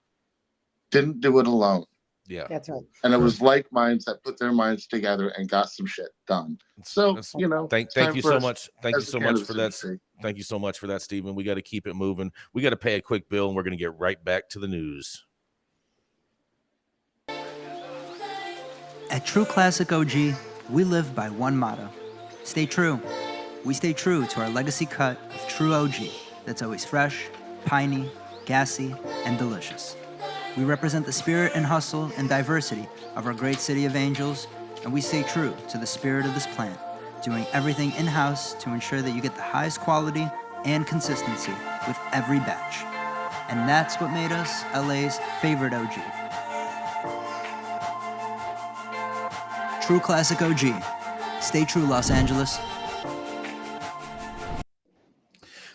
didn't do it alone. Yeah, That's right. And it was like minds that put their minds together and got some shit done. So, you know, thank you so much. Thank you as the so much cannabis for that. industry. Thank you so much for that, Stephen. We got to keep it moving. We got to pay a quick bill, and we're going to get right back to the news. At True Classic OG, we live by one motto: stay true. We stay true to our legacy cut of True OG that's always fresh, piney, gassy, and delicious. We represent the spirit and hustle and diversity of our great city of Angels, and we stay true to the spirit of this plant, doing everything in-house to ensure that you get the highest quality and consistency with every batch. And that's what made us LA's favorite OG. True Classic OG. Stay true, Los Angeles.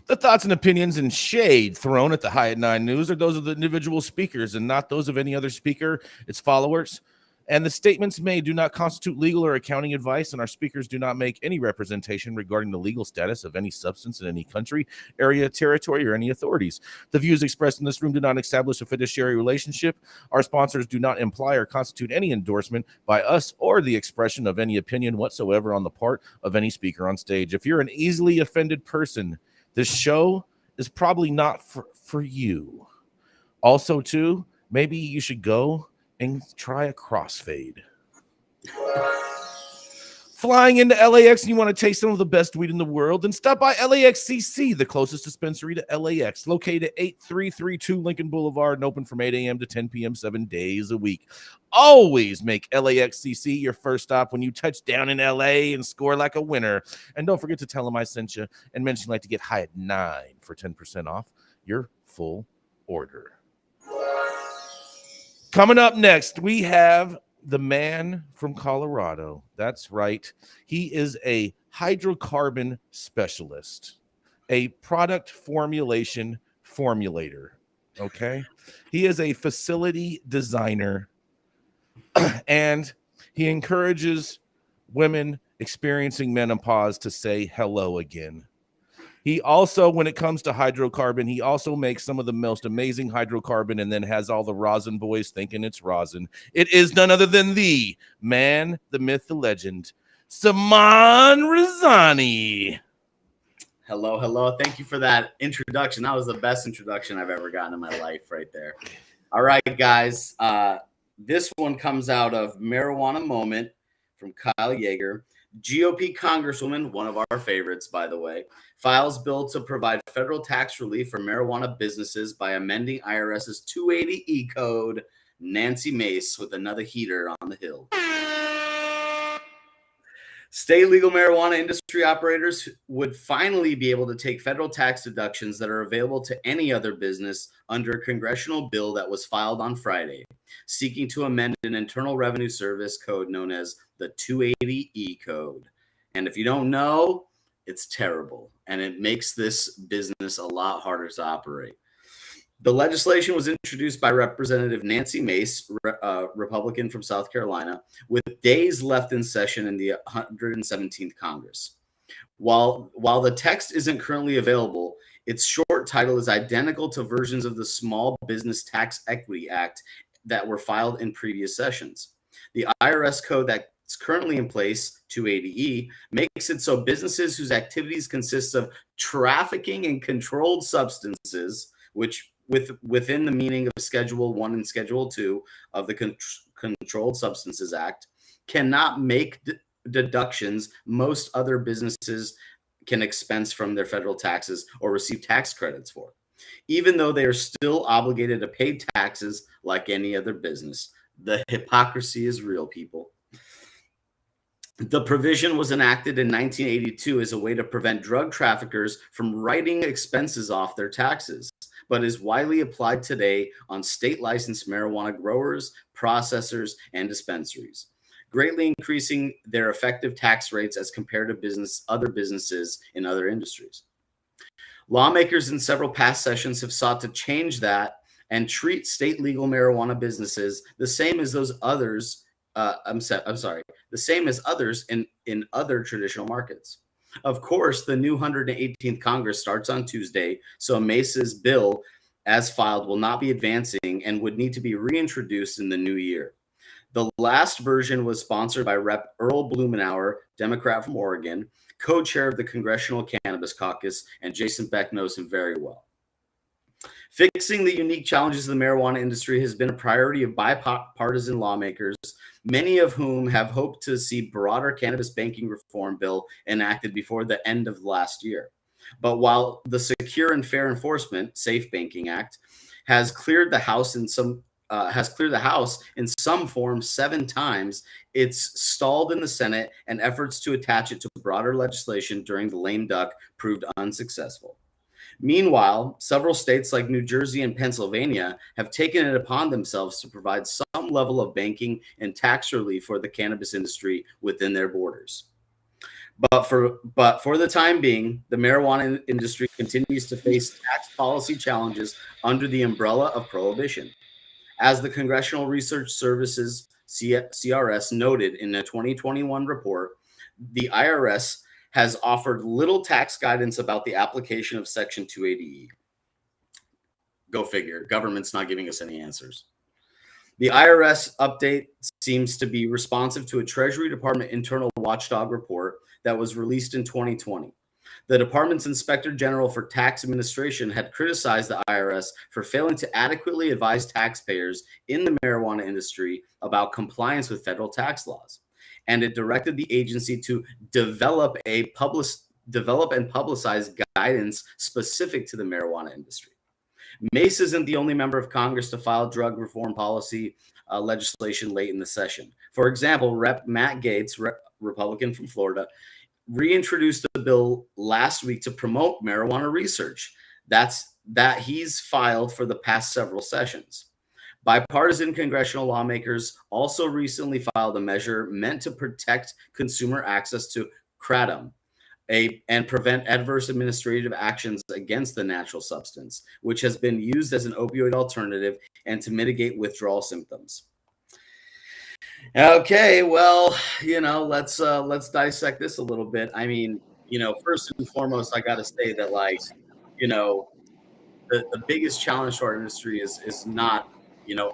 The thoughts and opinions and shade thrown at the High at 9 News are those of the individual speakers and not those of any other speaker, its followers. And the statements made do not constitute legal or accounting advice, and our speakers do not make any representation regarding the legal status of any substance in any country, area, territory, or any authorities. The views expressed in this room do not establish a fiduciary relationship. Our sponsors do not imply or constitute any endorsement by us or the expression of any opinion whatsoever on the part of any speaker on stage. If you're an easily offended person, this show is probably not for you. Also, too, maybe you should go and try a crossfade. Flying into LAX and you want to taste some of the best weed in the world, then stop by LAXCC, the closest dispensary to LAX, located at 8332 Lincoln Boulevard and open from 8 a.m. to 10 p.m. 7 days a week. Always make LAXCC your first stop when you touch down in LA and score like a winner. And don't forget to tell them I sent you and mention you'd like to get High at 9 for 10% off your full order. Coming up next, we have the man from Colorado. That's right. He is a hydrocarbon specialist, a product formulation formulator. Okay. He is a facility designer, and he encourages women experiencing menopause to say hello again. He also, when it comes to hydrocarbon, he also makes some of the most amazing hydrocarbon and then has all the rosin boys thinking it's rosin. It is none other than the man, the myth, the legend, Saman Razani. Hello, hello. Thank you for that introduction. That was the best introduction I've ever gotten in my life right there. All right, guys. This one comes out of Marijuana Moment from Kyle Yeager. GOP Congresswoman, one of our favorites, by the way, files bill to provide federal tax relief for marijuana businesses by amending IRS's 280E code. Nancy Mace with another heater on the Hill. State legal marijuana industry operators would finally be able to take federal tax deductions that are available to any other business under a congressional bill that was filed on Friday, seeking to amend an Internal Revenue Service code known as the 280E code. And if you don't know, it's terrible, and it makes this business a lot harder to operate. The legislation was introduced by Representative Nancy Mace, Republican from South Carolina, with days left in session in the 117th Congress. While the text isn't currently available, its short title is identical to versions of the Small Business Tax Equity Act that were filed in previous sessions. The IRS code that's currently in place, 280E, makes it so businesses whose activities consist of trafficking in controlled substances, which within the meaning of Schedule 1 and Schedule 2 of the Controlled Substances Act, cannot make deductions most other businesses can expense from their federal taxes or receive tax credits for, even though they are still obligated to pay taxes like any other business. The hypocrisy is real, people. The provision was enacted in 1982 as a way to prevent drug traffickers from writing expenses off their taxes, but is widely applied today on state licensed marijuana growers, processors, and dispensaries, greatly increasing their effective tax rates as compared to other businesses in other industries. Lawmakers in several past sessions have sought to change that and treat state legal marijuana businesses the same as those others. I'm sorry, the same as others in other traditional markets. Of course, the new 118th Congress starts on Tuesday, so Mace's bill, as filed, will not be advancing and would need to be reintroduced in the new year. The last version was sponsored by Rep. Earl Blumenauer, Democrat from Oregon, co-chair of the Congressional Cannabis Caucus, and Jason Beck knows him very well. Fixing the unique challenges of the marijuana industry has been a priority of bipartisan lawmakers, many of whom have hoped to see broader cannabis banking reform bill enacted before the end of last year. But while the Secure and Fair Enforcement (SAFE) Banking Act has cleared the House in some form 7 times, it's stalled in the Senate, and efforts to attach it to broader legislation during the lame duck proved unsuccessful. Meanwhile, several states like New Jersey and Pennsylvania have taken it upon themselves to provide some level of banking and tax relief for the cannabis industry within their borders. But for the time being, the marijuana industry continues to face tax policy challenges under the umbrella of prohibition. As the Congressional Research Services, CRS, noted in a 2021 report, the IRS has offered little tax guidance about the application of Section 280E. Go figure, government's not giving us any answers. The IRS update seems to be responsive to a Treasury Department internal watchdog report that was released in 2020. The department's Inspector General for Tax Administration had criticized the IRS for failing to adequately advise taxpayers in the marijuana industry about compliance with federal tax laws, and it directed the agency to develop and publicize guidance specific to the marijuana industry. Mace isn't the only member of Congress to file drug reform policy legislation late in the session. For example, Rep. Matt Gaetz, Republican from Florida, reintroduced a bill last week to promote marijuana research that he's filed for the past several sessions. Bipartisan congressional lawmakers also recently filed a measure meant to protect consumer access to kratom and prevent adverse administrative actions against the natural substance, which has been used as an opioid alternative and to mitigate withdrawal symptoms. Okay, well, let's dissect this a little bit. I mean, first and foremost, I got to say that, the biggest challenge to our industry is not,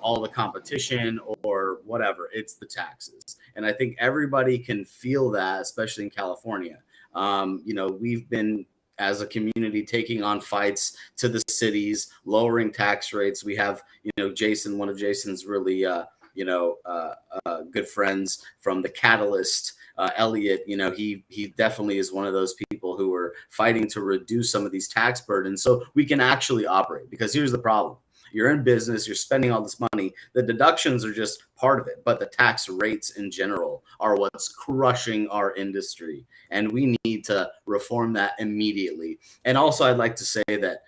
all the competition or whatever. It's the taxes. And I think everybody can feel that, especially in California. We've been, as a community, taking on fights to the cities, lowering tax rates. We have, Jason, one of Jason's really, good friends from the Catalyst, Elliot, he definitely is one of those people who are fighting to reduce some of these tax burdens so we can actually operate. Because here's the problem. You're in business, you're spending all this money. The deductions are just part of it, but the tax rates in general are what's crushing our industry. And we need to reform that immediately. And also, I'd like to say that,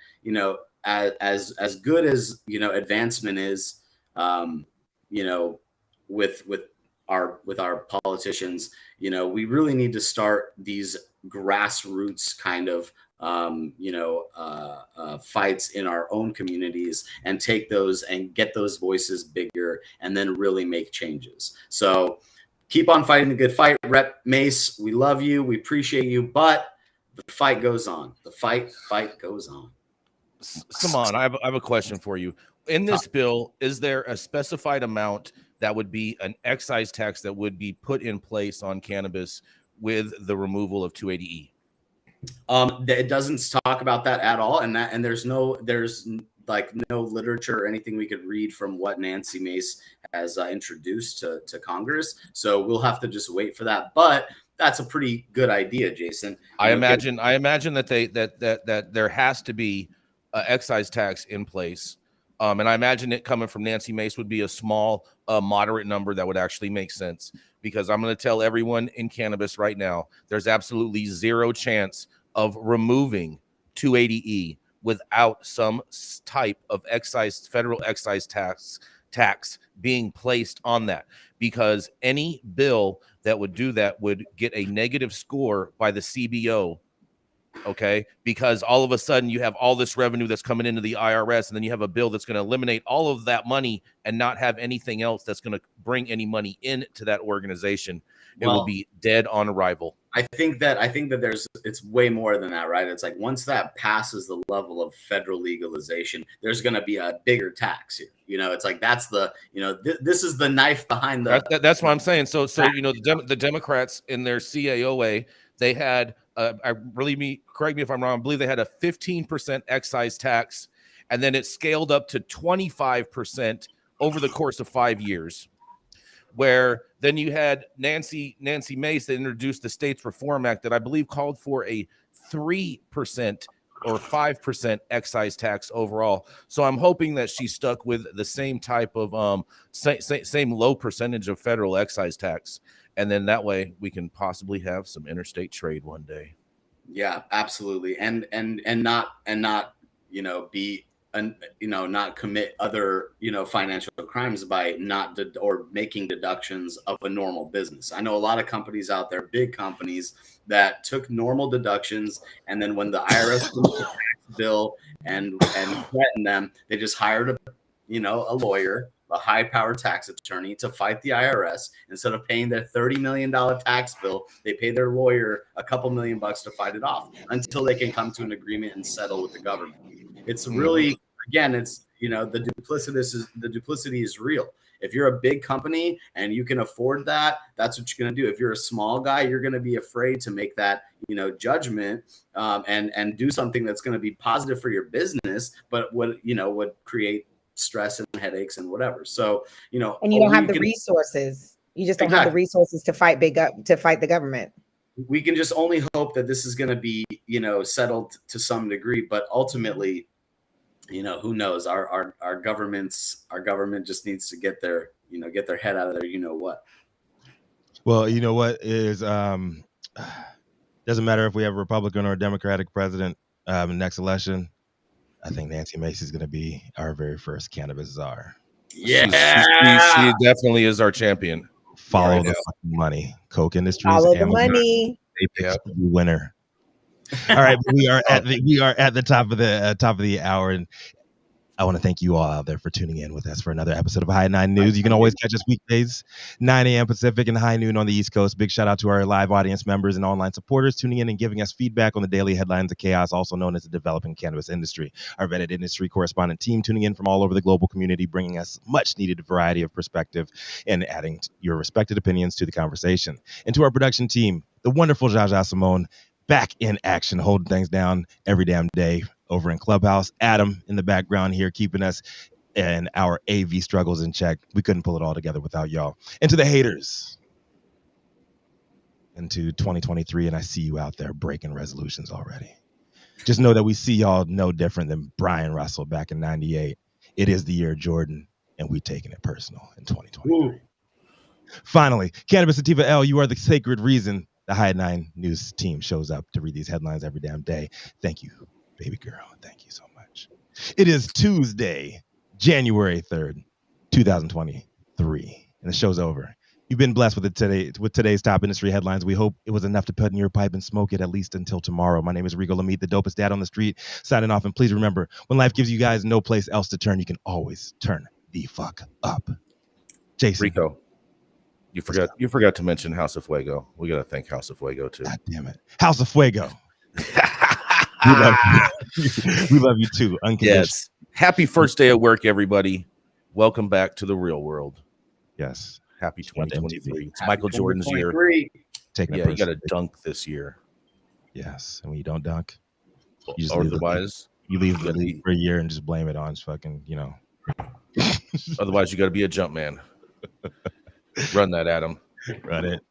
as good as, advancement is, with our politicians, we really need to start these grassroots kind of fights in our own communities and take those and get those voices bigger and then really make changes. So keep on fighting the good fight. Rep. Mace, we love you, we appreciate you, but the fight goes on. The fight goes on. Saman, I have a question for you. In this bill, is there a specified amount that would be an excise tax that would be put in place on cannabis with the removal of 280E? It doesn't talk about that at all, and there's no literature or anything we could read from what Nancy Mace has introduced to Congress. So we'll have to just wait for that. But that's a pretty good idea, Jason. I imagine that there has to be an excise tax in place. And I imagine it coming from Nancy Mace would be a small, moderate number that would actually make sense. Because I'm going to tell everyone in cannabis right now, there's absolutely zero chance of removing 280E without some type of federal excise tax being placed on that. Because any bill that would do that would get a negative score by the CBO Okay, because all of a sudden you have all this revenue that's coming into the IRS, and then you have a bill that's going to eliminate all of that money and not have anything else that's going to bring any money into that organization. It will be dead on arrival. I think that it's way more than that, right? It's like once that passes the level of federal legalization, there's going to be a bigger tax here. You know, it's like that's the, you know, this is the knife behind the. That's what I'm saying. So you know, the Democrats in their CAOA, they had correct me if I'm wrong, I believe they had a 15% excise tax, and then it scaled up to 25% over the course of 5 years. Where then you had Nancy Mace that introduced the States Reform Act that I believe called for a 3% or 5% excise tax overall. So I'm hoping that she stuck with the same type of same low percentage of federal excise tax, and then that way we can possibly have some interstate trade one day. Yeah, absolutely, and not you know be. And you know, not commit other financial crimes by not or making deductions of a normal business. I know a lot of companies out there, big companies, that took normal deductions, and then when the IRS comes to tax bill and threatened them, they just hired a lawyer, a high-powered tax attorney, to fight the IRS. Instead of paying their $30 million tax bill, they pay their lawyer a couple $1 million to fight it off until they can come to an agreement and settle with the government. It's really, again, it's, the duplicity is real. If you're a big company and you can afford that, that's what you're going to do. If you're a small guy, you're going to be afraid to make that, judgment and do something that's going to be positive for your business, but would create stress and headaches and whatever. So, and you don't have the resources. You just don't have the resources to fight the government. We can just only hope that this is going to be, settled to some degree, but ultimately, who knows? Our government just needs to get their head out of there. What? Well, you know what is doesn't matter if we have a Republican or a Democratic president next election. I think Nancy Mace is going to be our very first cannabis czar. Yeah, she definitely is our champion. Follow the fucking money. Coke Industries. Follow the money. They picked the winner. All right, we are at the top of the hour, and I want to thank you all out there for tuning in with us for another episode of High 9 News. You can always catch us weekdays, 9 a.m. Pacific and high noon on the East Coast. Big shout out to our live audience members and online supporters tuning in and giving us feedback on the daily headlines of chaos, also known as the developing cannabis industry. Our vetted industry correspondent team tuning in from all over the global community, bringing us much needed variety of perspective and adding your respected opinions to the conversation. And to our production team, the wonderful Jaja Simone, back in action, holding things down every damn day over in Clubhouse. Adam in the background here, keeping us and our AV struggles in check. We couldn't pull it all together without y'all. And to the haters, into 2023, and I see you out there breaking resolutions already. Just know that we see y'all no different than Brian Russell back in 98. It is the year of Jordan, and we taking it personal in 2023. Ooh. Finally, Cannabis Sativa L, you are the sacred reason the High 9 News team shows up to read these headlines every damn day. Thank you, baby girl. Thank you so much. It is Tuesday, January 3rd, 2023, and the show's over. You've been blessed with today's top industry headlines. We hope it was enough to put in your pipe and smoke it at least until tomorrow. My name is Rico Lamitte, the dopest dad on the street, signing off. And please remember, when life gives you guys no place else to turn, you can always turn the fuck up. Jason. Rico. You forgot to mention House of Fuego. We got to thank House of Fuego too. God damn it. House of Fuego. We love you. We love you too. Yes. Happy first day of work, everybody. Welcome back to the real world. Yes. Happy 2023. It's Michael Jordan's year. Taking you got to dunk this year. Yes. And when you don't dunk, you just leave the league for a year and just blame it on fucking, Otherwise, you got to be a jump man. Run that, Adam. Run it.